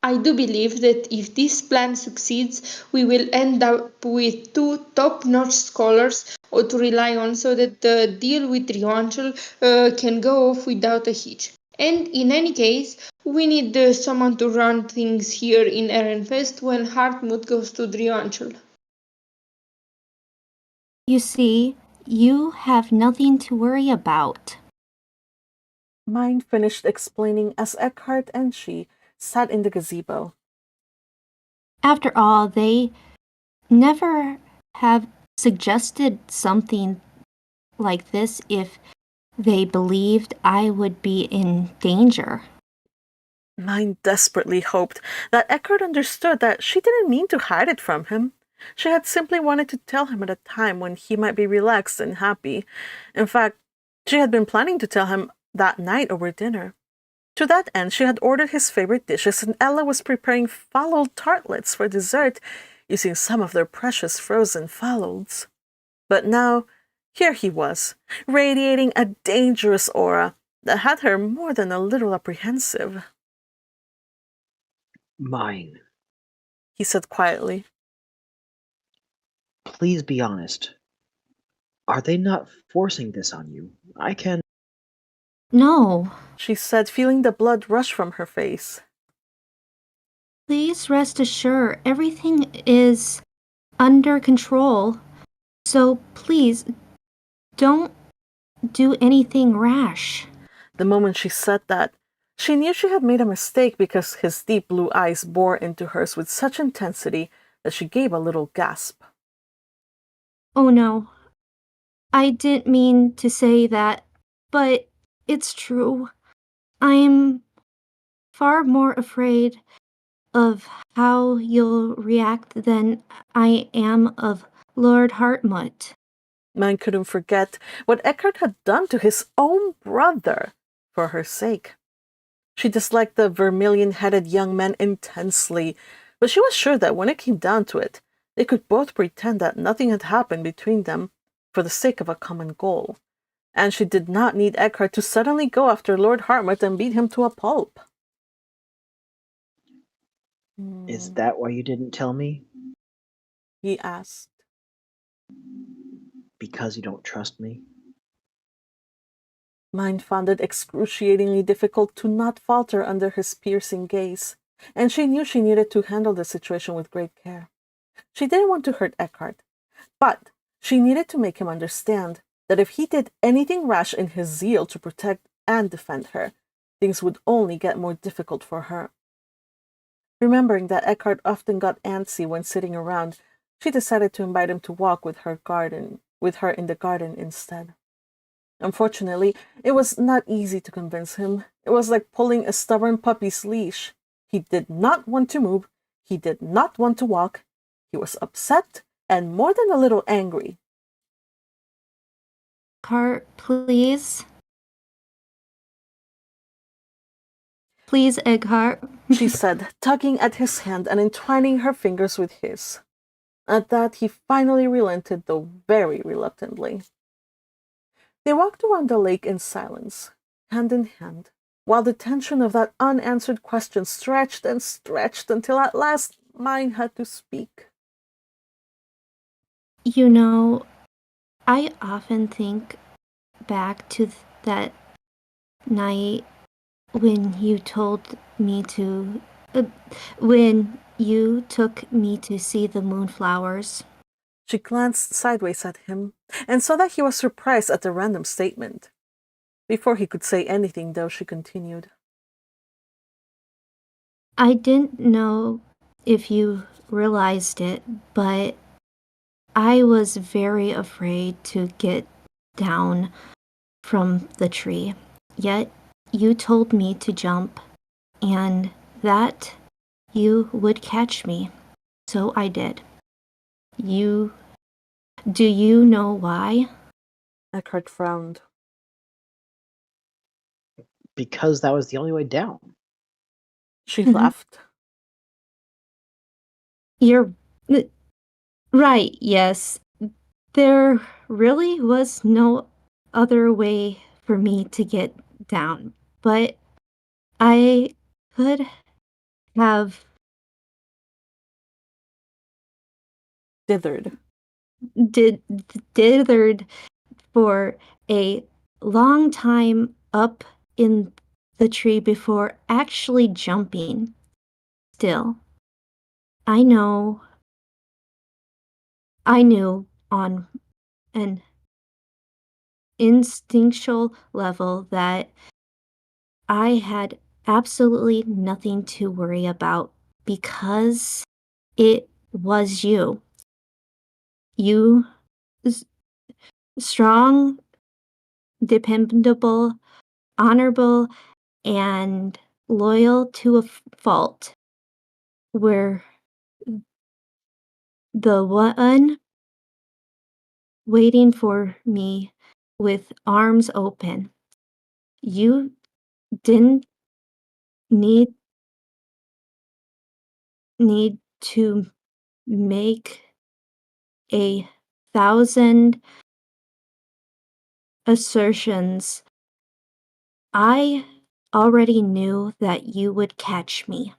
I do believe that if this plan succeeds, we will end up with two top-notch scholars to rely on so that the deal with Rionchel can go off without a hitch. And in any case, we need someone to run things here in Ehrenfest when Hartmut goes to Rionchel. You see, you have nothing to worry about. Myne finished explaining as Eckhart and she sat in the gazebo. After all, they never have suggested something like this if they believed I would be in danger. Myne desperately hoped that Eckhart understood that she didn't mean to hide it from him. She had simply wanted to tell him at a time when he might be relaxed and happy. In fact, she had been planning to tell him that night over dinner. To that end, she had ordered his favorite dishes, and Ella was preparing fallow tartlets for dessert, using some of their precious frozen fallows. But now, here he was, radiating a dangerous aura that had her more than a little apprehensive. Myne, he said quietly. please be honest. Are they not forcing this on you? I can. No. She said, feeling the blood rush from her face. Please rest assured, everything is under control. So please, don't do anything rash. The moment she said that, she knew she had made a mistake because his deep blue eyes bore into hers with such intensity that she gave a little gasp. Oh no. I didn't mean to say that, but it's true. I'm far more afraid of how you'll react than I am of Lord Hartmut. Myne couldn't forget what Eckhart had done to his own brother for her sake. She disliked the vermilion-headed young man intensely, but she was sure that when it came down to it, they could both pretend that nothing had happened between them for the sake of a common goal. And she did not need Eckhart to suddenly go after Lord Hartmut and beat him to a pulp. Is that why you didn't tell me? He asked. Because you don't trust me? Myne found it excruciatingly difficult to not falter under his piercing gaze, and she knew she needed to handle the situation with great care. She didn't want to hurt Eckhart, but she needed to make him understand that if he did anything rash in his zeal to protect and defend her, things would only get more difficult for her. Remembering that Eckhart often got antsy when sitting around, she decided to invite him to walk with her in the garden instead. Unfortunately, it was not easy to convince him. It was like pulling a stubborn puppy's leash. He did not want to move. He did not want to walk. He was upset and more than a little angry. Cart, please. Please, Eckhart. She said, tugging at his hand and entwining her fingers with his. At that, he finally relented, though very reluctantly. They walked around the lake in silence, hand in hand, while the tension of that unanswered question stretched and stretched until at last Myne had to speak. You know, I often think back to that night when you told me to. When you took me to see the moonflowers. She glanced sideways at him and saw that he was surprised at the random statement. Before he could say anything, though, she continued. I didn't know if you realized it, but I was very afraid to get down from the tree. Yet you told me to jump and that you would catch me. So I did. Do you know why? Eckhart frowned. Because that was the only way down. She laughed. You're right, yes. There really was no other way for me to get down, but I could have Dithered. dithered for a long time up in the tree before actually jumping. Still, I knew on an instinctual level that I had absolutely nothing to worry about because it was you. You, strong, dependable, honorable, and loyal to a fault, were the one waiting for me with arms open. You didn't need to make 1,000 assertions. I already knew that you would catch me.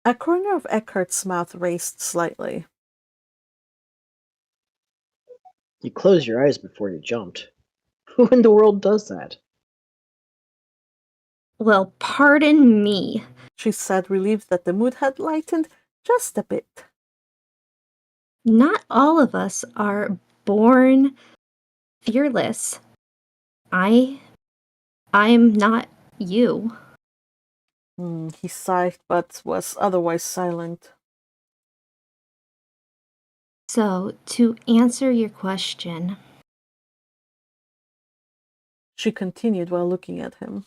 A corner of Eckhart's mouth raised slightly. You closed your eyes before you jumped. Who in the world does that? Well, pardon me. She said, relieved that the mood had lightened just a bit. Not all of us are born fearless. I'm not you. He sighed, but was otherwise silent. So, to answer your question, She continued while looking at him.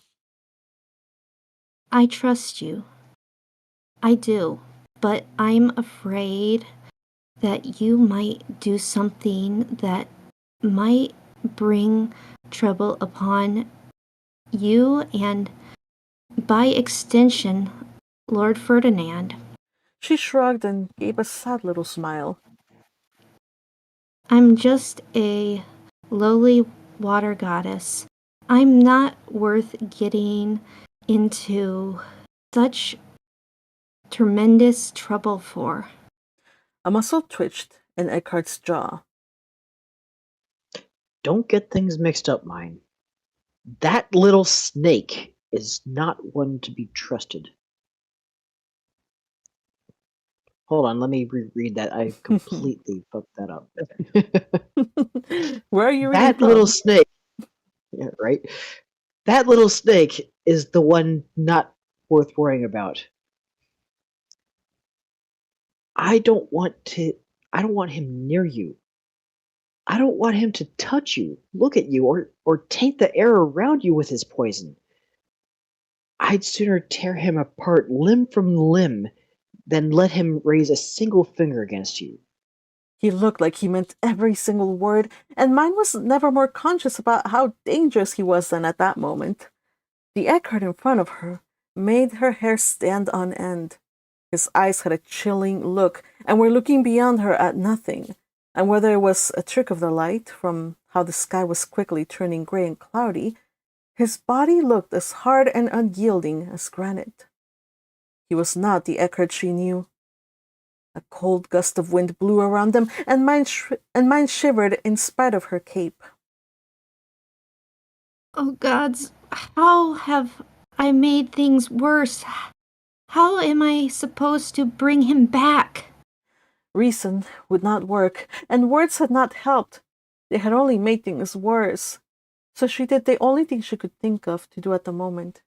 I trust you. I do. But I'm afraid that you might do something that might bring trouble upon you and, by extension, Lord Ferdinand. She shrugged and gave a sad little smile. I'm just a lowly water goddess. I'm not worth getting into such tremendous trouble for. A muscle twitched in Eckhart's jaw. Don't get things mixed up, Myne. That little snake is not one to be trusted. Hold on, let me reread that. I completely fucked that up. Where are you reading That from? little snake. Yeah, right? That little snake is the one not worth worrying about. I don't want him near you. I don't want him to touch you, look at you, or taint the air around you with his poison. I'd sooner tear him apart limb from limb than let him raise a single finger against you. He looked like he meant every single word, and Myne was never more conscious about how dangerous he was than at that moment. The Eckhart in front of her made her hair stand on end. His eyes had a chilling look and were looking beyond her at nothing, and whether it was a trick of the light from how the sky was quickly turning gray and cloudy, his body looked as hard and unyielding as granite. He was not the Eckhart she knew. A cold gust of wind blew around them, and Myne shivered in spite of her cape. Oh gods, how have I made things worse? How am I supposed to bring him back? Reason would not work, and words had not helped. They had only made things worse. So she did the only thing she could think of to do at the moment.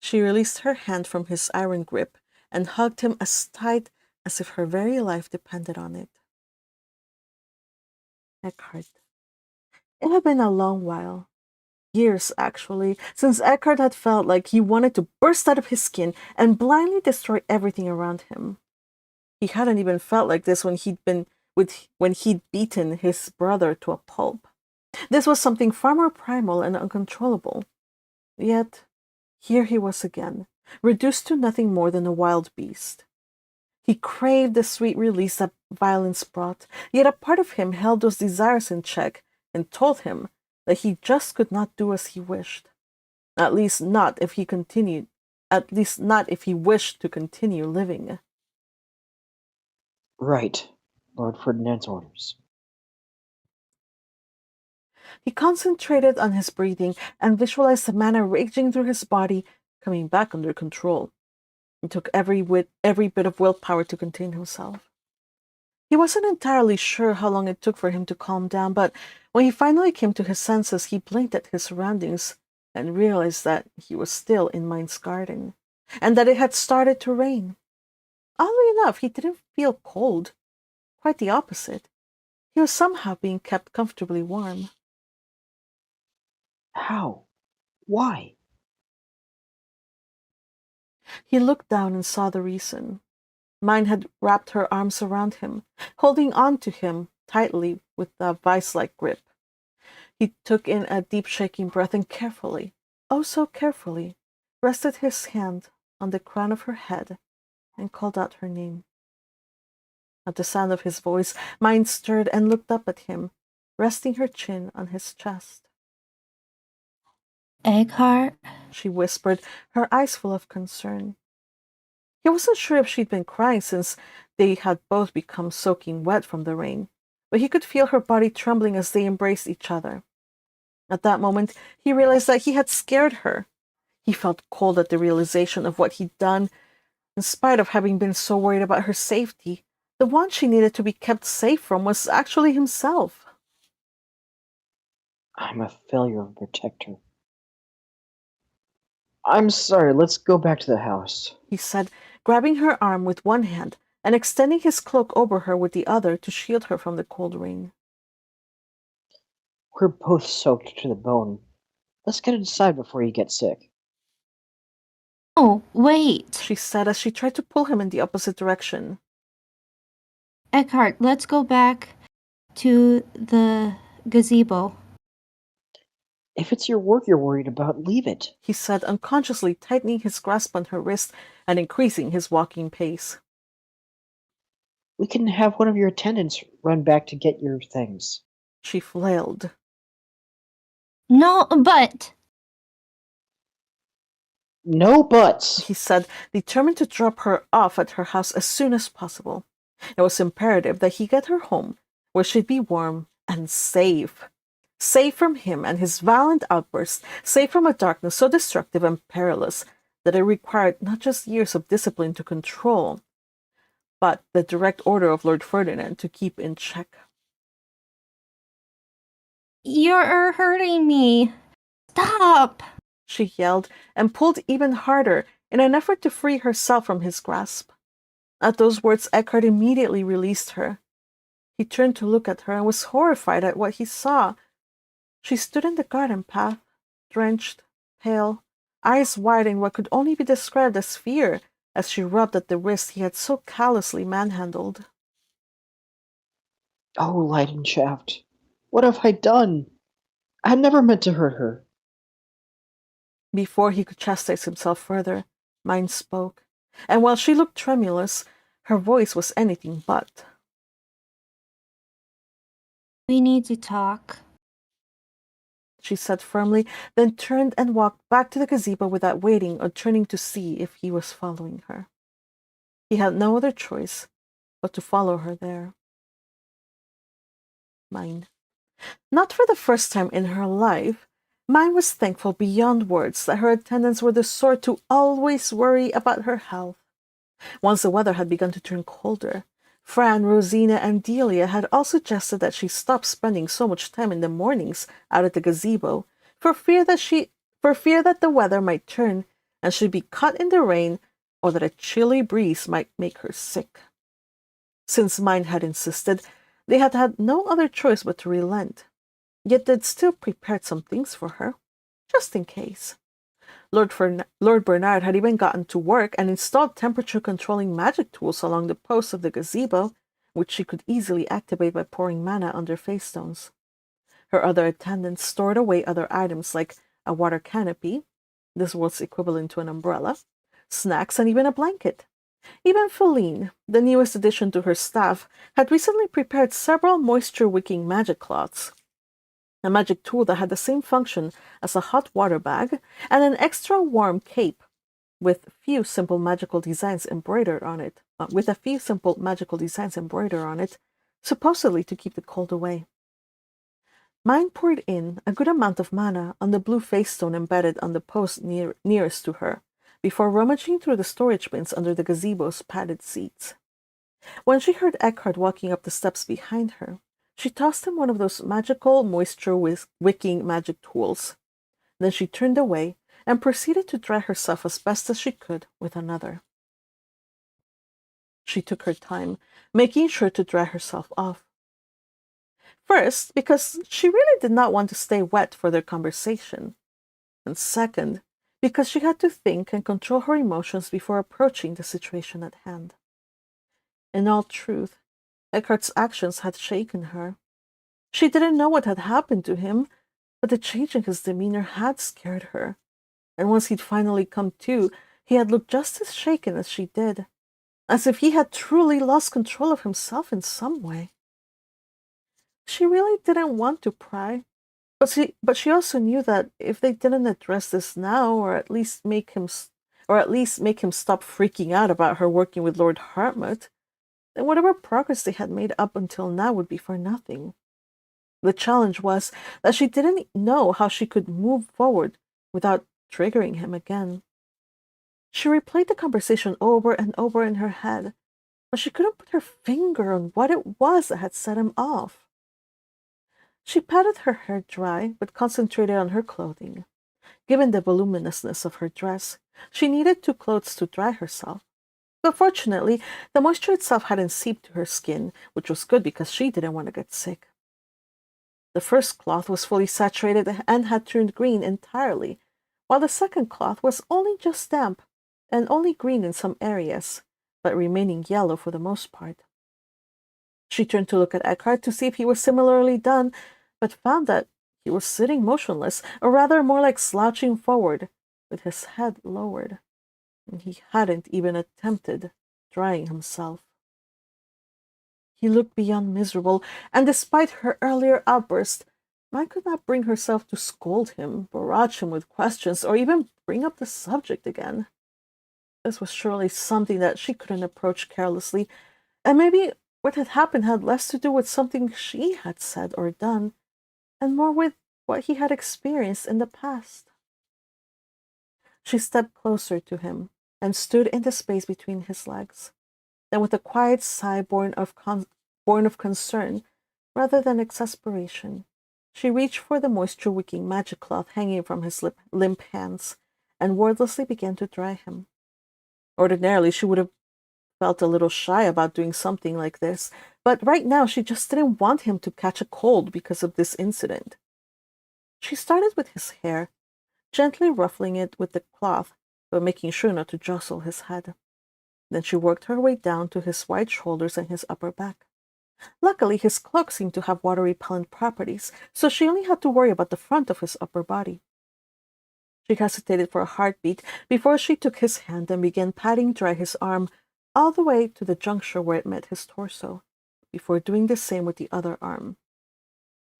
She released her hand from his iron grip and hugged him as tight as if her very life depended on it. Eckhart. It had been a long while. Years, actually, since Eckhart had felt like he wanted to burst out of his skin and blindly destroy everything around him. He hadn't even felt like this when he'd beaten his brother to a pulp. This was something far more primal and uncontrollable. Yet, here he was again, reduced to nothing more than a wild beast. He craved the sweet release that violence brought, yet a part of him held those desires in check and told him that he just could not do as he wished. At least not if he wished to continue living. Right, Lord Ferdinand's orders. He concentrated on his breathing and visualized the mana raging through his body, coming back under control. It took every bit of willpower to contain himself. He wasn't entirely sure how long it took for him to calm down, but when he finally came to his senses, he blinked at his surroundings and realized that he was still in Myne's garden, and that it had started to rain. Oddly enough, he didn't feel cold. Quite the opposite. He was somehow being kept comfortably warm. How? Why? He looked down and saw the reason. Myne had wrapped her arms around him, holding on to him tightly with a vice-like grip. He took in a deep shaking breath and carefully, oh so carefully, rested his hand on the crown of her head and called out her name. At the sound of his voice, Myne stirred and looked up at him, resting her chin on his chest. Eckhart? She whispered, her eyes full of concern. He wasn't sure if she'd been crying since they had both become soaking wet from the rain, but he could feel her body trembling as they embraced each other. At that moment, he realized that he had scared her. He felt cold at the realization of what he'd done. In spite of having been so worried about her safety, the one she needed to be kept safe from was actually himself. I'm a failure of a protector. I'm sorry, let's go back to the house, He said, grabbing her arm with one hand and extending his cloak over her with the other to shield her from the cold rain. We're both soaked to the bone. Let's get inside before you get sick. Oh, wait. She said as she tried to pull him in the opposite direction. Eckhart, let's go back to the gazebo. If it's your work you're worried about, leave it, He said, unconsciously tightening his grasp on her wrist and increasing his walking pace. We can have one of your attendants run back to get your things. She flailed. No, but... No buts! He said, determined to drop her off at her house as soon as possible. It was imperative that he get her home, where she'd be warm and safe. Safe from him and his violent outbursts, safe from a darkness so destructive and perilous that it required not just years of discipline to control, but the direct order of Lord Ferdinand to keep in check. You're hurting me. Stop! She yelled and pulled even harder in an effort to free herself from his grasp. At those words, Eckhart immediately released her. He turned to look at her and was horrified at what he saw. She stood in the garden path, drenched, pale, eyes wide in what could only be described as fear, as she rubbed at the wrist he had so callously manhandled. Oh, Lightning Shaft, what have I done? I never meant to hurt her. Before he could chastise himself further, Myne spoke, and while she looked tremulous, her voice was anything but. We need to talk. She said firmly, then turned and walked back to the gazebo without waiting or turning to see if he was following her. He had no other choice but to follow her there. Myne. Not for the first time in her life, Myne was thankful beyond words that her attendants were the sort to always worry about her health. Once the weather had begun to turn colder, Fran, Rosina, and Delia had all suggested that she stop spending so much time in the mornings out at the gazebo for fear that the weather might turn and she'd be caught in the rain or that a chilly breeze might make her sick. Since Myne had insisted, they had had no other choice but to relent. Yet they'd still prepared some things for her, just in case. Lord Bernard had even gotten to work and installed temperature-controlling magic tools along the posts of the gazebo, which she could easily activate by pouring mana on their face stones. Her other attendants stored away other items like a water canopy, this was equivalent to an umbrella, snacks, and even a blanket. Even Feline, the newest addition to her staff, had recently prepared several moisture-wicking magic cloths, a magic tool that had the same function as a hot water bag, and an extra warm cape with a few simple magical designs embroidered on it, supposedly to keep the cold away. Myne poured in a good amount of mana on the blue face stone embedded on the post nearest to her, before rummaging through the storage bins under the gazebo's padded seats. When she heard Eckhart walking up the steps behind her, she tossed him one of those magical moisture-wicking magic tools. Then she turned away and proceeded to dry herself as best as she could with another. She took her time, making sure to dry herself off. First, because she really did not want to stay wet for their conversation. And second, because she had to think and control her emotions before approaching the situation at hand. In all truth, Eckhart's actions had shaken her. She didn't know what had happened to him, but the change in his demeanor had scared her. And once he'd finally come to, he had looked just as shaken as she did, as if he had truly lost control of himself in some way. She really didn't want to pry, but she also knew that if they didn't address this now, or at least make him or at least make him stop freaking out about her working with Lord Hartmut, then whatever progress they had made up until now would be for nothing. The challenge was that she didn't know how she could move forward without triggering him again. She replayed the conversation over and over in her head, but she couldn't put her finger on what it was that had set him off. She patted her hair dry, but concentrated on her clothing. Given the voluminousness of her dress, she needed 2 clothes to dry herself. But fortunately, the moisture itself hadn't seeped to her skin, which was good because she didn't want to get sick. The first cloth was fully saturated and had turned green entirely, while the second cloth was only just damp and only green in some areas, but remaining yellow for the most part. She turned to look at Eckhart to see if he was similarly done, but found that he was sitting motionless, or rather more like slouching forward, with his head lowered, and he hadn't even attempted drying himself. He looked beyond miserable, and despite her earlier outburst, Myne could not bring herself to scold him, barrage him with questions, or even bring up the subject again. This was surely something that she couldn't approach carelessly, and maybe what had happened had less to do with something she had said or done, and more with what he had experienced in the past. She stepped closer to him and stood in the space between his legs. Then, with a quiet sigh born of concern rather than exasperation, she reached for the moisture-wicking magic cloth hanging from his limp hands and wordlessly began to dry him. Ordinarily, she would have felt a little shy about doing something like this, but right now she just didn't want him to catch a cold because of this incident. She started with his hair, gently ruffling it with the cloth, but making sure not to jostle his head. Then she worked her way down to his wide shoulders and his upper back. Luckily, his cloak seemed to have water-repellent properties, so she only had to worry about the front of his upper body. She hesitated for a heartbeat before she took his hand and began patting dry his arm all the way to the juncture where it met his torso, before doing the same with the other arm.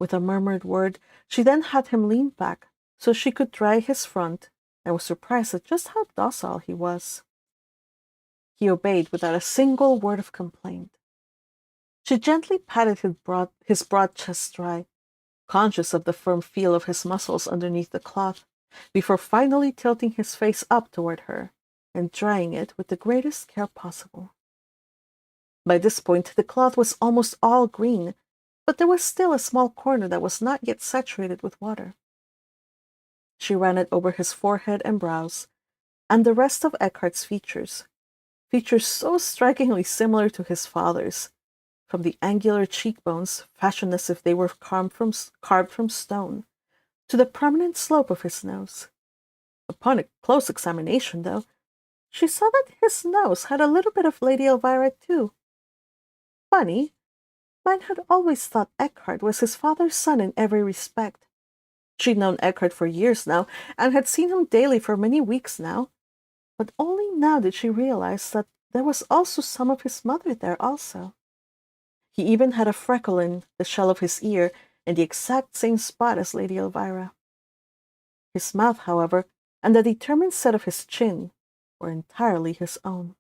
With a murmured word, she then had him lean back so she could dry his front, and was surprised at just how docile he was. He obeyed without a single word of complaint. She gently patted his broad chest dry, conscious of the firm feel of his muscles underneath the cloth, before finally tilting his face up toward her and drying it with the greatest care possible. By this point, the cloth was almost all green, but there was still a small corner that was not yet saturated with water. She ran it over his forehead and brows, and the rest of Eckhart's features so strikingly similar to his father's, from the angular cheekbones, fashioned as if they were carved from stone, to the prominent slope of his nose. Upon a close examination, though, she saw that his nose had a little bit of Lady Elvira, too. Funny, Myne had always thought Eckhart was his father's son in every respect. She'd known Eckhart for years now, and had seen him daily for many weeks now, but only now did she realize that there was also some of his mother there also. He even had a freckle in the shell of his ear in the exact same spot as Lady Elvira. His mouth, however, and the determined set of his chin were entirely his own.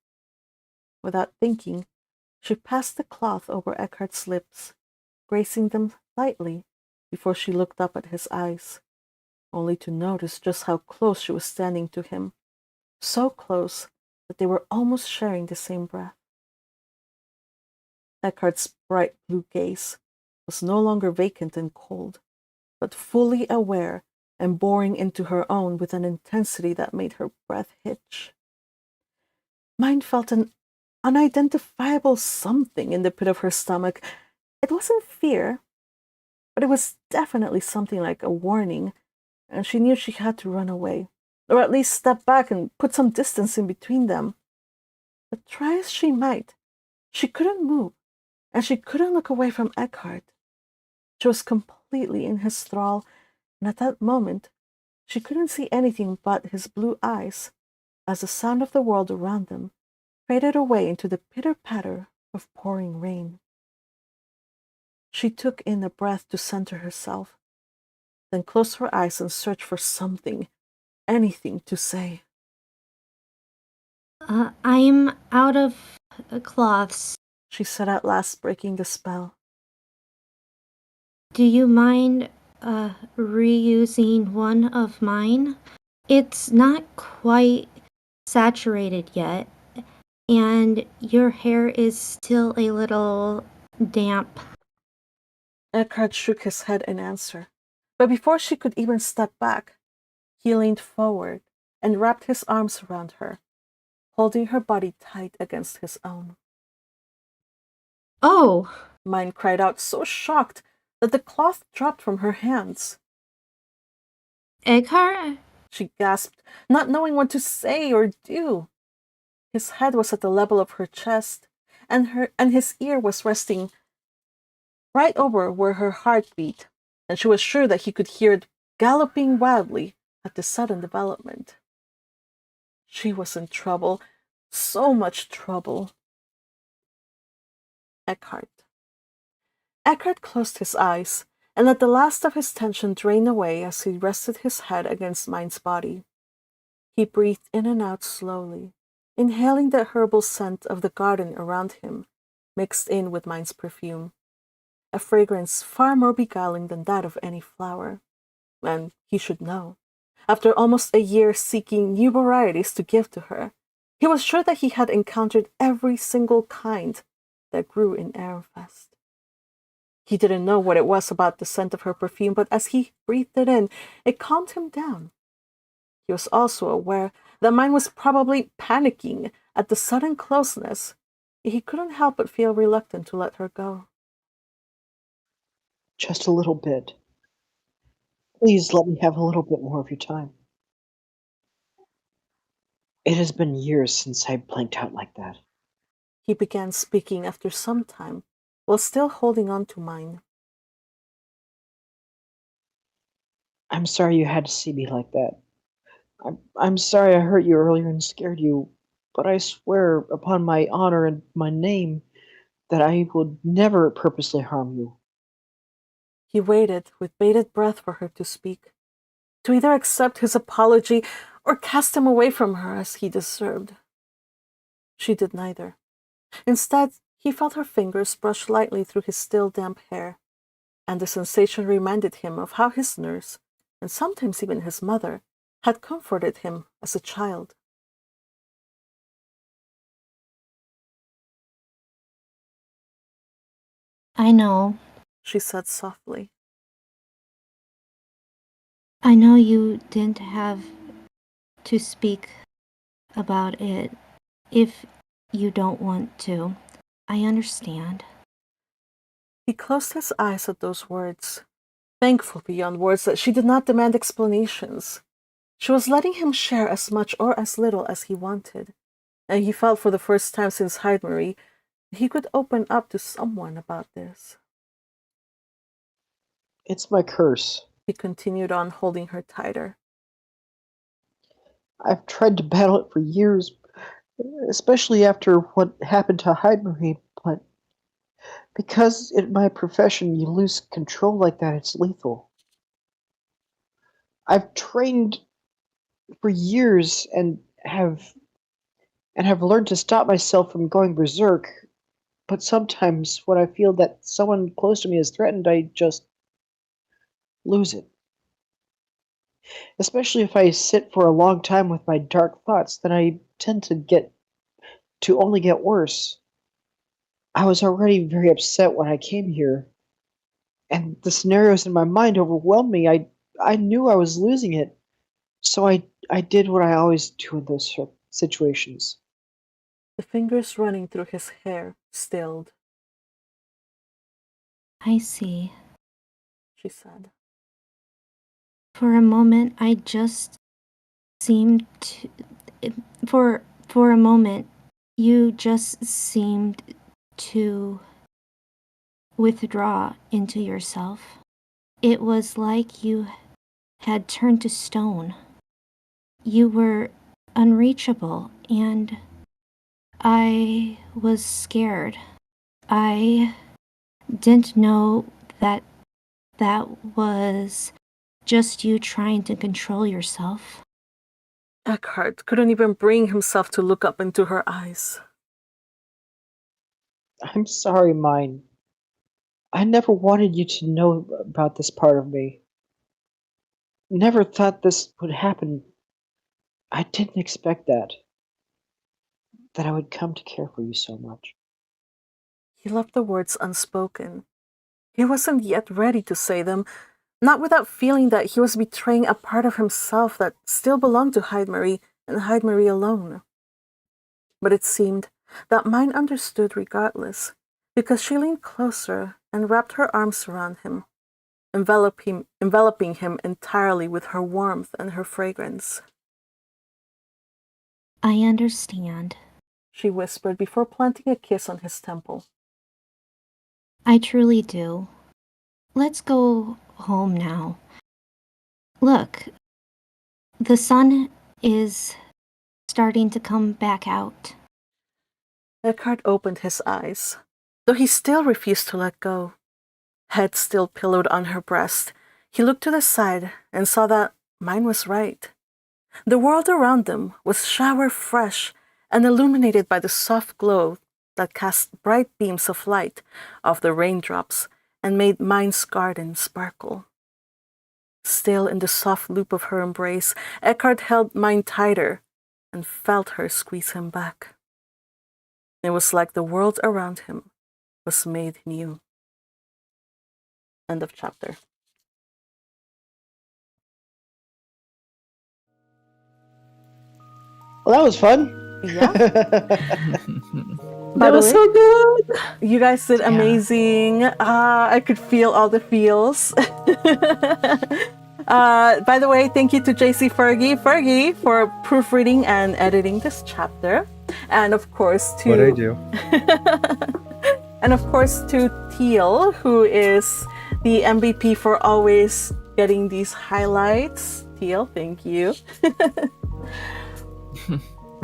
Without thinking, she passed the cloth over Eckhart's lips, gracing them lightly before she looked up at his eyes, only to notice just how close she was standing to him, so close that they were almost sharing the same breath. Eckhart's bright blue gaze was no longer vacant and cold, but fully aware and boring into her own with an intensity that made her breath hitch. Myne felt an unidentifiable something in the pit of her stomach. It wasn't fear, but it was definitely something like a warning, and she knew she had to run away, or at least step back and put some distance in between them. But try as she might, she couldn't move, and she couldn't look away from Eckhart. She was completely in his thrall, and at that moment she couldn't see anything but his blue eyes, as the sound of the world around them faded away into the pitter-patter of pouring rain. She took in a breath to center herself, then closed her eyes and searched for something, anything to say. I'm out of cloths. she said at last, breaking the spell. Do you mind reusing one of mine? It's not quite saturated yet, and your hair is still a little damp. Eckhart shook his head in answer, but before she could even step back, he leaned forward and wrapped his arms around her, holding her body tight against his own. Oh! Myne cried out, so shocked that the cloth dropped from her hands. Eckhart? She gasped, not knowing what to say or do. His head was at the level of her chest, and his ear was resting right over where her heart beat, and she was sure that he could hear it galloping wildly at the sudden development. She was in trouble, so much trouble. Eckhart. Eckhart closed his eyes and let the last of his tension drain away as he rested his head against Myne's body. He breathed in and out slowly, inhaling the herbal scent of the garden around him, mixed in with Myne's perfume, a fragrance far more beguiling than that of any flower. And he should know. After almost a year seeking new varieties to give to her, he was sure that he had encountered every single kind that grew in Aramfest. He didn't know what it was about the scent of her perfume, but as he breathed it in, it calmed him down. He was also aware that Myne was probably panicking at the sudden closeness. He couldn't help but feel reluctant to let her go. Just a little bit. Please let me have a little bit more of your time. It has been years since I blanked out like that. He began speaking after some time, while still holding on to Myne. I'm sorry you had to see me like that. I'm sorry I hurt you earlier and scared you, but I swear upon my honor and my name that I would never purposely harm you. He waited with bated breath for her to speak, to either accept his apology or cast him away from her as he deserved. She did neither. Instead, he felt her fingers brush lightly through his still damp hair, and the sensation reminded him of how his nurse, and sometimes even his mother, had comforted him as a child. I know. She said softly. I know you didn't have to speak about it if you don't want to. I understand. He closed his eyes at those words, thankful beyond words that she did not demand explanations. She was letting him share as much or as little as he wanted, and he felt for the first time since Hyde he could open up to someone about this. It's my curse. He continued on, holding her tighter. I've tried to battle it for years, especially after what happened to Hyde, but because in my profession you lose control like that, it's lethal. I've trained for years and have learned to stop myself from going berserk, but sometimes when I feel that someone close to me is threatened, I just lose it. Especially if I sit for a long time with my dark thoughts, then I tend to only get worse. I was already very upset when I came here, and the scenarios in my mind overwhelmed me. I knew I was losing it, so I did what I always do in those situations. The fingers running through his hair stilled. I see. She said. For a moment, I just seemed to. For a moment, you just seemed to withdraw into yourself. It was like you had turned to stone. You were unreachable, and I was scared. I didn't know that that was just you trying to control yourself. Eckhart couldn't even bring himself to look up into her eyes. I'm sorry, Myne. I never wanted you to know about this part of me. Never thought this would happen. I didn't expect that I would come to care for you so much. He left the words unspoken. He wasn't yet ready to say them, not without feeling that he was betraying a part of himself that still belonged to Hyde-Marie and Hyde-Marie alone. But it seemed that Myne understood regardless, because she leaned closer and wrapped her arms around him, enveloping him entirely with her warmth and her fragrance. I understand. She whispered before planting a kiss on his temple. I truly do. Let's go home now. Look, the sun is starting to come back out. Eckhart opened his eyes, though he still refused to let go. Head still pillowed on her breast, he looked to the side and saw that Myne was right. The world around them was shower fresh and illuminated by the soft glow that cast bright beams of light off the raindrops and made Myne's garden sparkle. Still in the soft loop of her embrace, Eckhart held Myne tighter and felt her squeeze him back. It was like the world around him was made new. End of chapter. Well, that was fun. Yeah. That was so good. You guys did amazing. I could feel all the feels. By the way, thank you to JC Fergie for proofreading and editing this chapter. And of course to What I do. and of course to Teal, who is the MVP for always getting these highlights. Teal, thank you.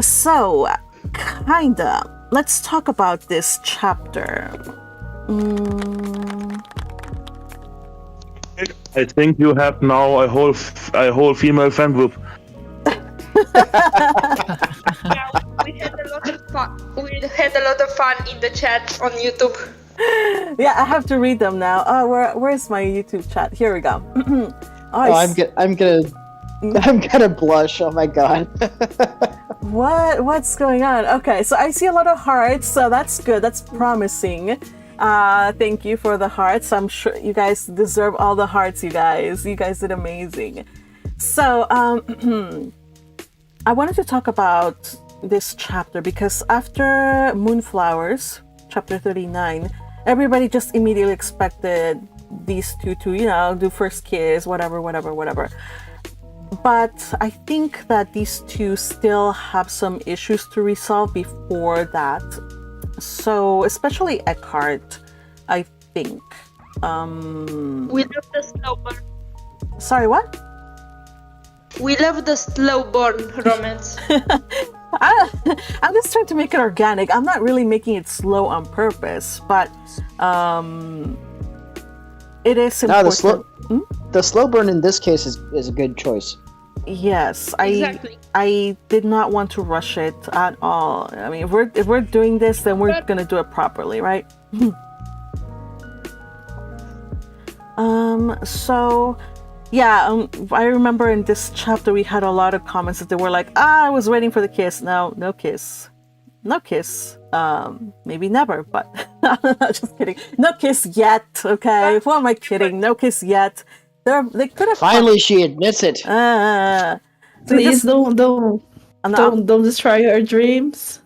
So, kinda, let's talk about this chapter. I think you have now a whole female fan group. Yeah, we had a lot of fun. We had a lot of fun in the chat on YouTube. Yeah, I have to read them now. Oh, where's my YouTube chat? Here we go. I'm gonna blush. Oh my god. What's going on? Okay, so I see a lot of hearts, so that's good. That's promising. Thank you for the hearts. I'm sure you guys deserve all the hearts, you guys. You guys did amazing. So, I wanted to talk about this chapter because after Moonflowers, chapter 39, everybody just immediately expected these two to, do first kiss, whatever. But I think that these two still have some issues to resolve before that. So, especially Eckhart, I think. We love the slow burn. Sorry, what? We love the slow burn romance. I'm just trying to make it organic. I'm not really making it slow on purpose, but it is important. The slow burn in this case is a good choice. Yes, Exactly. I did not want to rush it at all. I mean, if we're doing this, then we're gonna do it properly, right? So yeah, I remember in this chapter we had a lot of comments that they were like, I was waiting for the kiss. No kiss. Maybe never, but just kidding. No kiss yet. Okay, who am I kidding? No kiss yet. They could have Finally, she admits it. so Please don't destroy our dreams.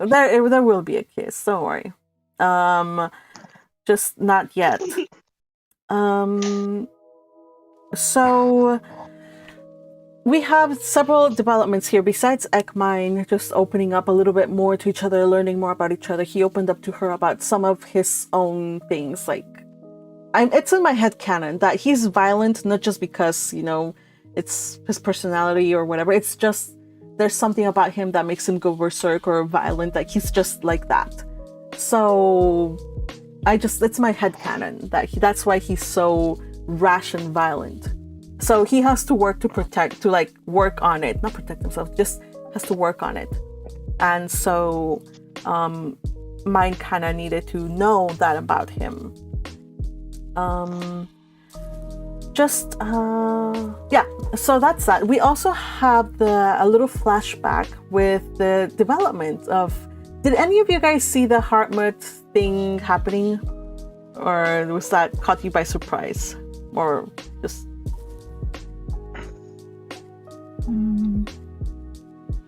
there will be a kiss. Don't worry. Just not yet. So we have several developments here. Besides Eckmyne just opening up a little bit more to each other, learning more about each other, he opened up to her about some of his own things. Like, it's in my head canon that he's violent, not just because, it's his personality or whatever. It's just there's something about him that makes him go berserk or violent. Like, he's just like that. So it's my head canon that's why he's so rash and violent. So he has to work work on it, not protect himself, just has to work on it. And so Myne kind of needed to know that about him. So that's that. We also have a little flashback with the development of. Did any of you guys see the Hartmut thing happening, or was that caught you by surprise, or just?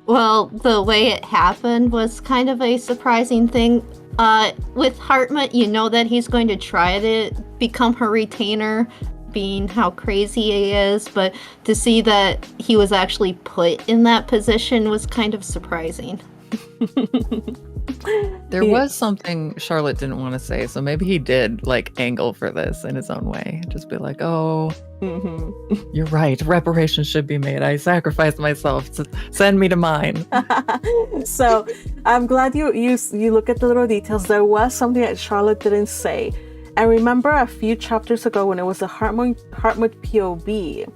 Well, the way it happened was kind of a surprising thing. With Hartmut, you know that he's going to try to become her retainer, being how crazy he is, but to see that he was actually put in that position was kind of surprising. There was something Charlotte didn't want to say, so maybe he did like angle for this in his own way. Just be like, "Oh, you're right. Reparations should be made. I sacrificed myself. Send me to Myne." So I'm glad you look at the little details. There was something that Charlotte didn't say. And remember a few chapters ago when it was a Hartmut POV,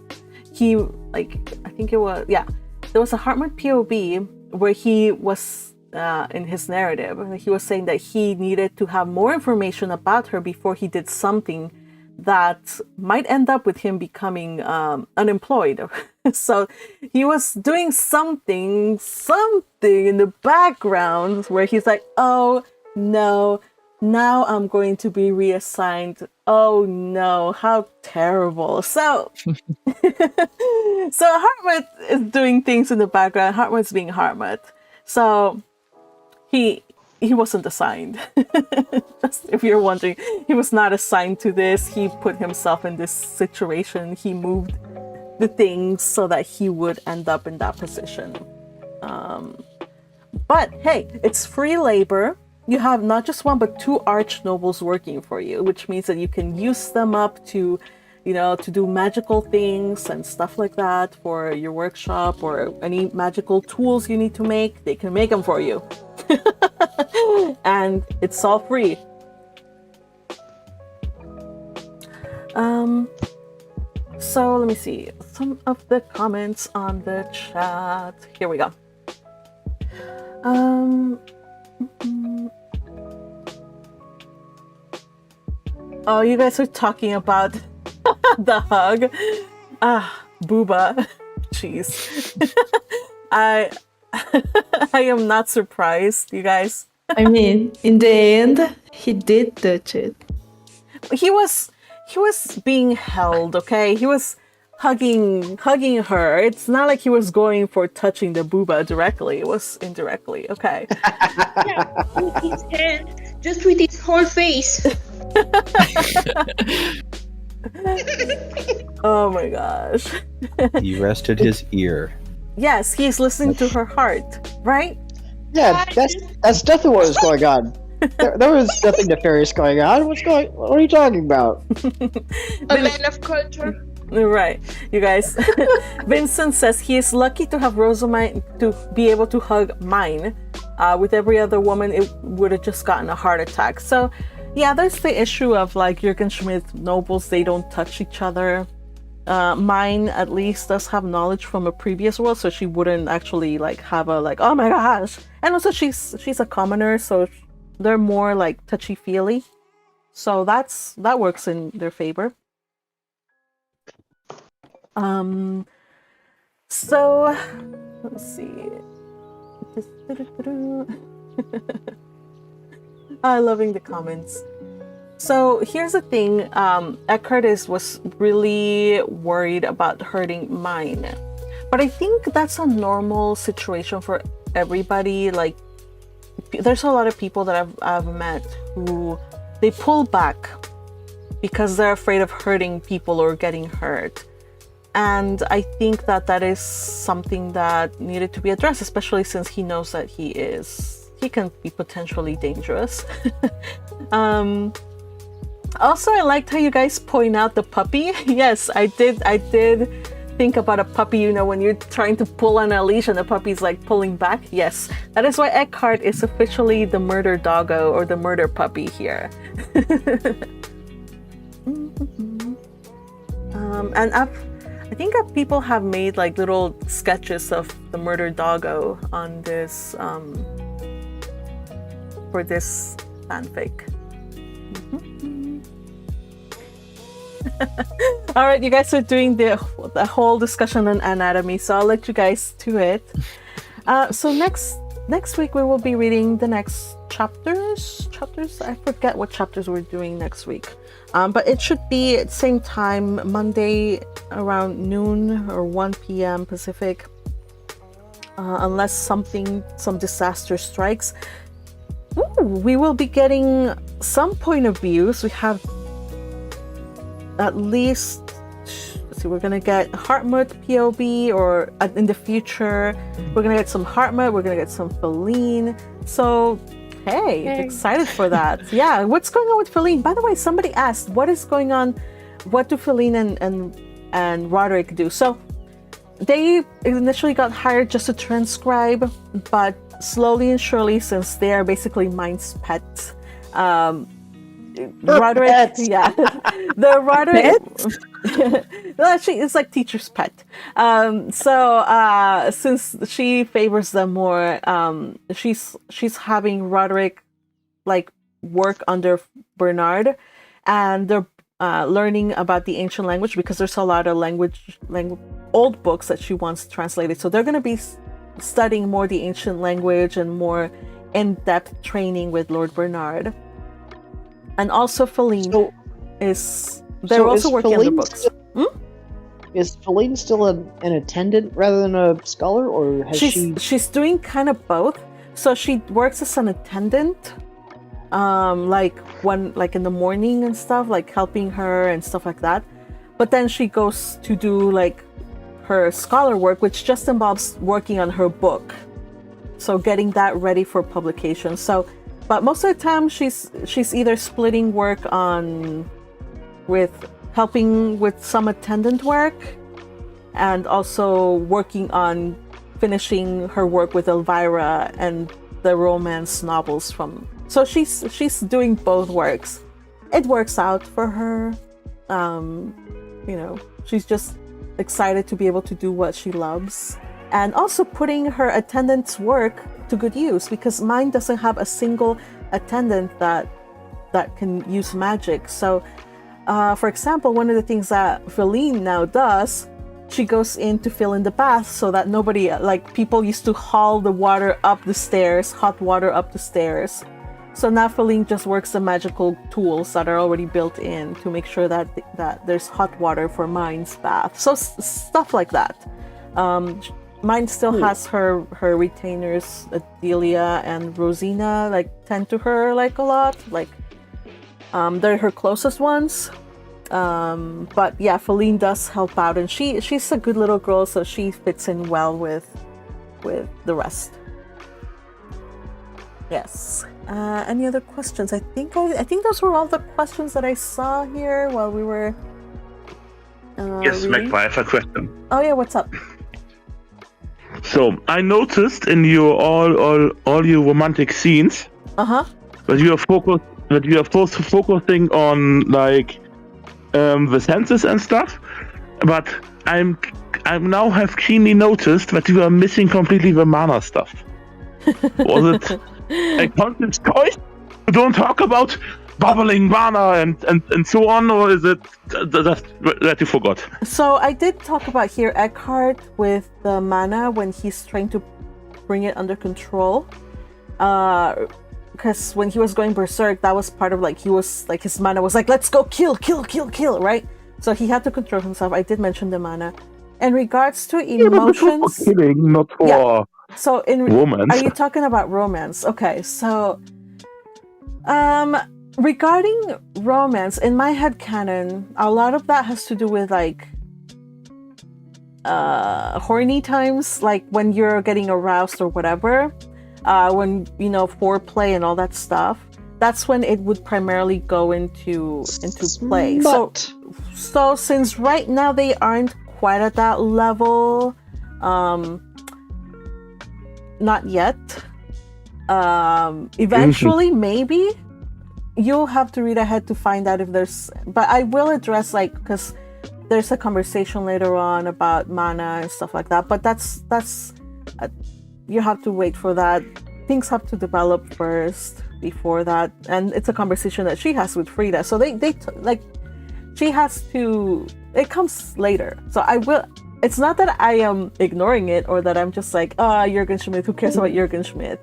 there was a Hartmut POV where he was in his narrative, he was saying that he needed to have more information about her before he did something that might end up with him becoming unemployed. So he was doing something in the background where he's like, oh no, now I'm going to be reassigned. Oh no, how terrible. So Hartmut is doing things in the background. Hartmut's being Hartmut. So he wasn't assigned. Just if you're wondering, he was not assigned to this. He put himself in this situation. He moved the things so that he would end up in that position. But hey, it's free labor. You have not just one, but two arch nobles working for you, which means that you can use them up to, to do magical things and stuff like that for your workshop, or any magical tools you need to make. They can make them for you. And it's all free. So let me see some of the comments on the chat. Here we go. Oh, you guys are talking about the hug. Booba. Jeez. I am not surprised, you guys. I mean, in the end, he did touch it. He was being held, okay? He was hugging her. It's not like he was going for touching the booba directly. It was indirectly, okay? Yeah, with his hand, just with his whole face. Oh my gosh. He rested his ear. Yes, he's listening to her heart, right? Yeah, that's definitely what was going on. There was nothing nefarious going on. What are you talking about? A man of culture. Right, you guys. Vincent says he is lucky to have Rosamine to be able to hug Myne. With every other woman, it would have just gotten a heart attack. So, yeah, there's the issue of like Jürgen Schmidt nobles, they don't touch each other. Myne at least does have knowledge from a previous world, so she wouldn't actually like have a like, oh my gosh. And also she's a commoner, so they're more like touchy-feely. So that works in their favor. So let's see. I'm loving the comments. So here's the thing, Eckhart was really worried about hurting Myne. But I think that's a normal situation for everybody. Like, there's a lot of people that I've met who they pull back because they're afraid of hurting people or getting hurt. And I think that is something that needed to be addressed, especially since he knows that he can be potentially dangerous. Also, I liked how you guys point out the puppy. Yes, I did think about a puppy, when you're trying to pull on a leash and the puppy's like pulling back. Yes, that is why Eckhart is officially the murder doggo or the murder puppy here. And I think that people have made like little sketches of the murdered doggo on this for this fanfic. All right, you guys are doing the whole discussion on anatomy, so I'll let you guys do it. So next week we will be reading the next chapters. I forget what chapters we're doing next week. But it should be at the same time, Monday around noon or 1 p.m. Pacific. Unless some disaster strikes. Ooh, we will be getting some point of views. We have at least, let's see, we're going to get Hartmut POV, or in the future, we're going to get some Hartmut, we're going to get some Feline. So, hey, excited for that. Yeah, what's going on with Feline? By the way, somebody asked, what is going on? What do Feline and Roderick do? So, they initially got hired just to transcribe, but slowly and surely, since they are basically Myne's pets, Roderick, yeah, the Roderick. Well, actually, it's like teacher's pet. So since she favors them more, she's having Roderick like work under Bernard, and they're learning about the ancient language because there's a lot of language old books that she wants translated. So they're going to be studying more the ancient language and more in-depth training with Lord Bernard. And also Feline they're also working on the books. Is Feline still an attendant rather than a scholar, or has she's doing kind of both. So she works as an attendant, like in the morning and stuff, like helping her and stuff like that. But then she goes to do like her scholar work, which just involves working on her book. So getting that ready for publication. But most of the time, she's either splitting work with helping with some attendant work, and also working on finishing her work with Elvira and the romance novels from. So she's doing both works. It works out for her. She's just excited to be able to do what she loves, and also putting her attendant's work to good use, because Myne doesn't have a single attendant that can use magic. So for example, one of the things that Feline now does, she goes in to fill in the bath so that nobody, like people used to haul the water up the stairs, hot water up the stairs. So now Feline just works the magical tools that are already built in to make sure that there's hot water for Myne's bath. So stuff like that. Myne still has her retainers, Adelia and Rosina, like tend to her like a lot. Like they're her closest ones. But yeah, Feline does help out, and she's a good little girl, so she fits in well with the rest. Yes. Any other questions? I think those were all the questions that I saw here while we were. Yes, reading. Magpie, I have a question. Oh yeah, what's up? So I noticed in your all your romantic scenes that you are focusing on like the senses and stuff, but I'm now have keenly noticed that you are missing completely the mana stuff. Was it a conscious choice? You don't talk about bubbling mana and so on, or is it that you forgot? So I did talk about here Eckhart with the mana when he's trying to bring it under control. Because when he was going berserk, that was part of like he was like his mana was like, let's go kill, right? So he had to control himself. I did mention the mana. In regards to emotions, for killing, not for. Yeah. So romance. Are you talking about romance? Okay, so regarding romance, in my headcanon, a lot of that has to do with like horny times, like when you're getting aroused or whatever, when foreplay and all that stuff. That's when it would primarily go into play. So since right now they aren't quite at that level, not yet. Eventually, maybe. You'll have to read ahead to find out if there's. But I will address because there's a conversation later on about mana and stuff like that, but that's you have to wait for that. Things have to develop first before that, and it's a conversation that she has with Frida. So she has to. It comes later. So I will. It's not that I am ignoring it or that I'm just like, Jürgen Schmidt. Who cares about Jürgen Schmidt?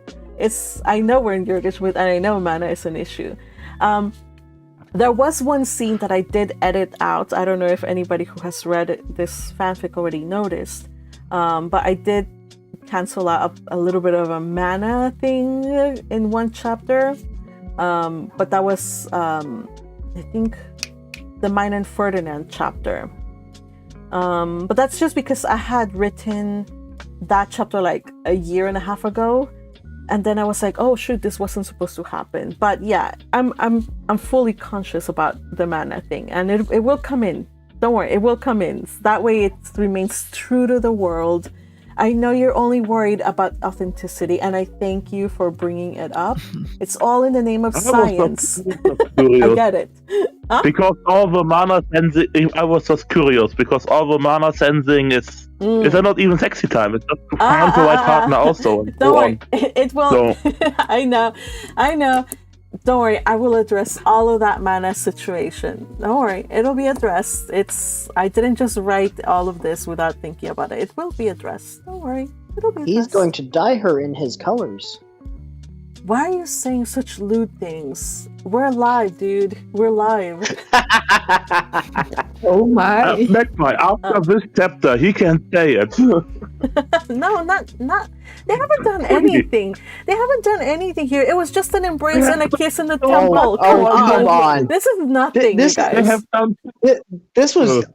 I know we're in Jürgen Schmidt, and I know mana is an issue. There was one scene that I did edit out. I don't know if anybody who has read this fanfic already noticed, but I did cancel out a little bit of a mana thing in one chapter. But that was, I think, the Myne and Ferdinand chapter. But that's just because I had written that chapter like a year and a half ago, and then I was like, oh shoot, this wasn't supposed to happen. But yeah, I'm fully conscious about the mana thing, and it will come in. Don't worry, it will come in. That way it remains true to the world. I know you're only worried about authenticity, and I thank you for bringing it up. It's all in the name of science. I get it. Huh? Because all the mana sensing, I was just curious, because all the mana sensing is not even sexy time. It's just to find the right partner also. Don't worry, it will. So. I know. Don't worry, I will address all of that mana situation. Don't worry, it'll be addressed. I didn't just write all of this without thinking about it. It will be addressed. Don't worry, it'll be addressed. He's going to dye her in his colors. Why are you saying such lewd things? We're live, dude. We're live. Oh my. Eckmyne, after this chapter, he can say it. No, not. They haven't done anything. They haven't done anything here. It was just an embrace and a kiss in the temple. Come on. This is nothing, you guys. This was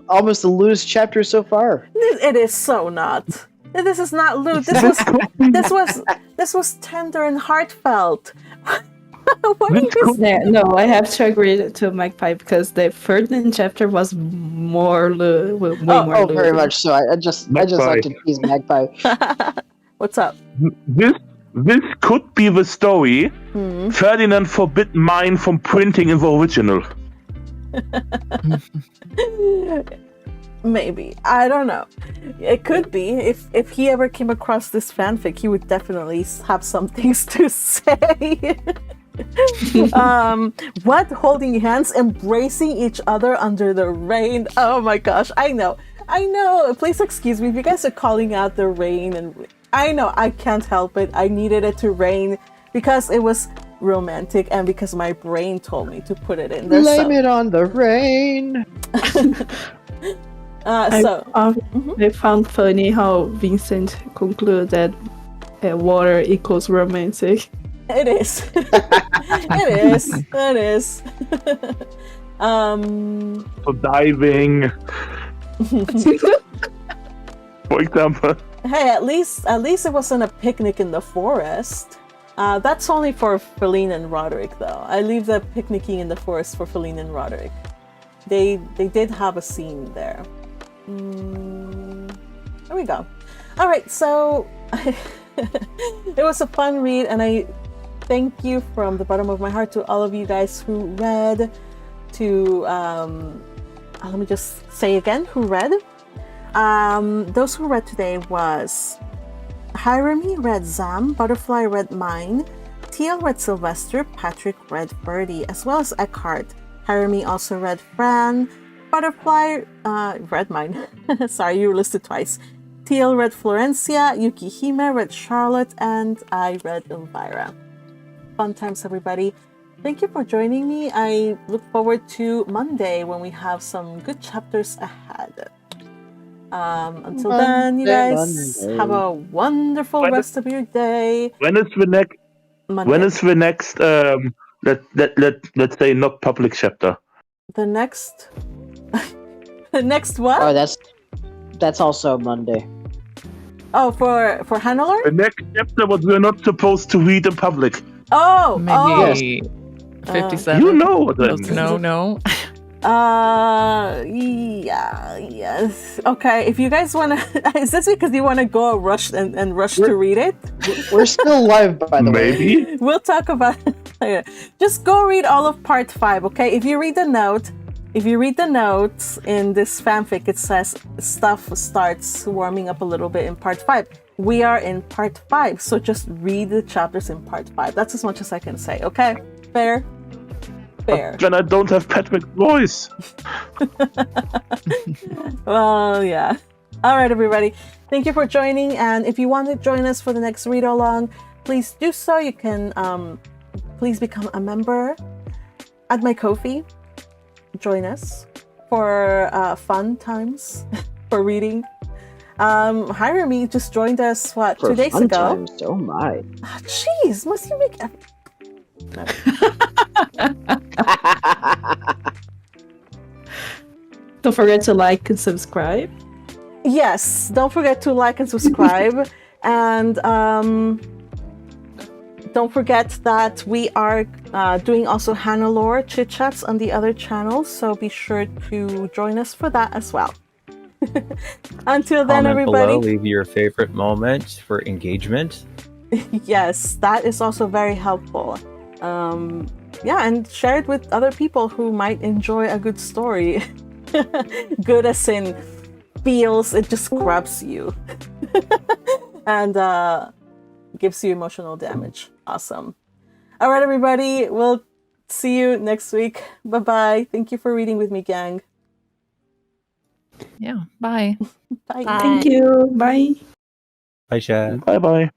almost the lewdest chapter so far. It is so not. This is not lewd. This was tender and heartfelt. What are you saying? No, I have to agree to Magpie because the Ferdinand chapter was more lewd. Way more lewd. Very much so. I just like to tease Magpie. What's up? This could be the story. Ferdinand forbid Myne from printing in the original. Maybe. I don't know. It could be. If he ever came across this fanfic, he would definitely have some things to say. What? Holding hands, embracing each other under the rain. Oh my gosh. I know. Please excuse me if you guys are calling out the rain, and I know I can't help it. I needed it to rain because it was romantic and because my brain told me to put it in there. Blame it on the rain. I found funny how Vincent concluded that water equals romantic. It is. It is. For diving. For example. Hey, at least it wasn't a picnic in the forest. That's only for Feline and Roderick, though. I leave the picnicking in the forest for Feline and Roderick. They did have a scene there. There we go. All right, so it was a fun read, and I thank you from the bottom of my heart to all of you guys who read. Let me just say again who read. Those who read today was Hirami read Zam, Butterfly read Myne, TL read Sylvester, Patrick read Birdie, as well as Eckhart. Hirami also read Fran, Butterfly read Myne. Sorry, you were listed twice. TL read Florencia, Yukihime read Charlotte, and I read Elvira. Fun times, everybody. Thank you for joining me. I look forward to Monday when we have some good chapters ahead. Until then, you guys have a wonderful rest of your day. When is the next? Monday. When is the next? Let's say not public chapter. The next. The next what? Oh, that's also Monday. Oh, for Hannelore? The next chapter what we're not supposed to read in public. Oh, maybe 57. You know then. No. Yes. Okay, if you guys want to... Is this because you want to go rush and rush to read it? We're still live, by the way. Maybe. We'll talk about it later. Just go read all of part 5, okay? If you read the note, If you read the notes in this fanfic, it says stuff starts warming up a little bit in part 5. We are in part 5, so just read the chapters in part 5. That's as much as I can say, okay? Fair? Fair. Then I don't have Patrick's voice. Well, yeah. All right, everybody. Thank you for joining, and if you want to join us for the next read-along, please do so. You can please become a member at my Ko-fi. Join us for fun times for reading. Hirami just joined us, what, For 2 days fun ago? times, oh my. Jeez, must you make... No. Don't forget to like and subscribe. Yes, don't forget to like and subscribe. And don't forget that we are doing also Hannah chit chats on the other channels, so be sure to join us for that as well. Until then, Comment everybody. below, leave your favorite moment for engagement. Yes, that is also very helpful. Yeah, and share it with other people who might enjoy a good story. Good as in feels, it just grabs you. And gives you emotional damage. Awesome. All right, everybody. We'll see you next week. Bye-bye. Thank you for reading with me, gang. Yeah, bye. Bye. Bye. Thank you. Bye. Bye, chat. Bye bye.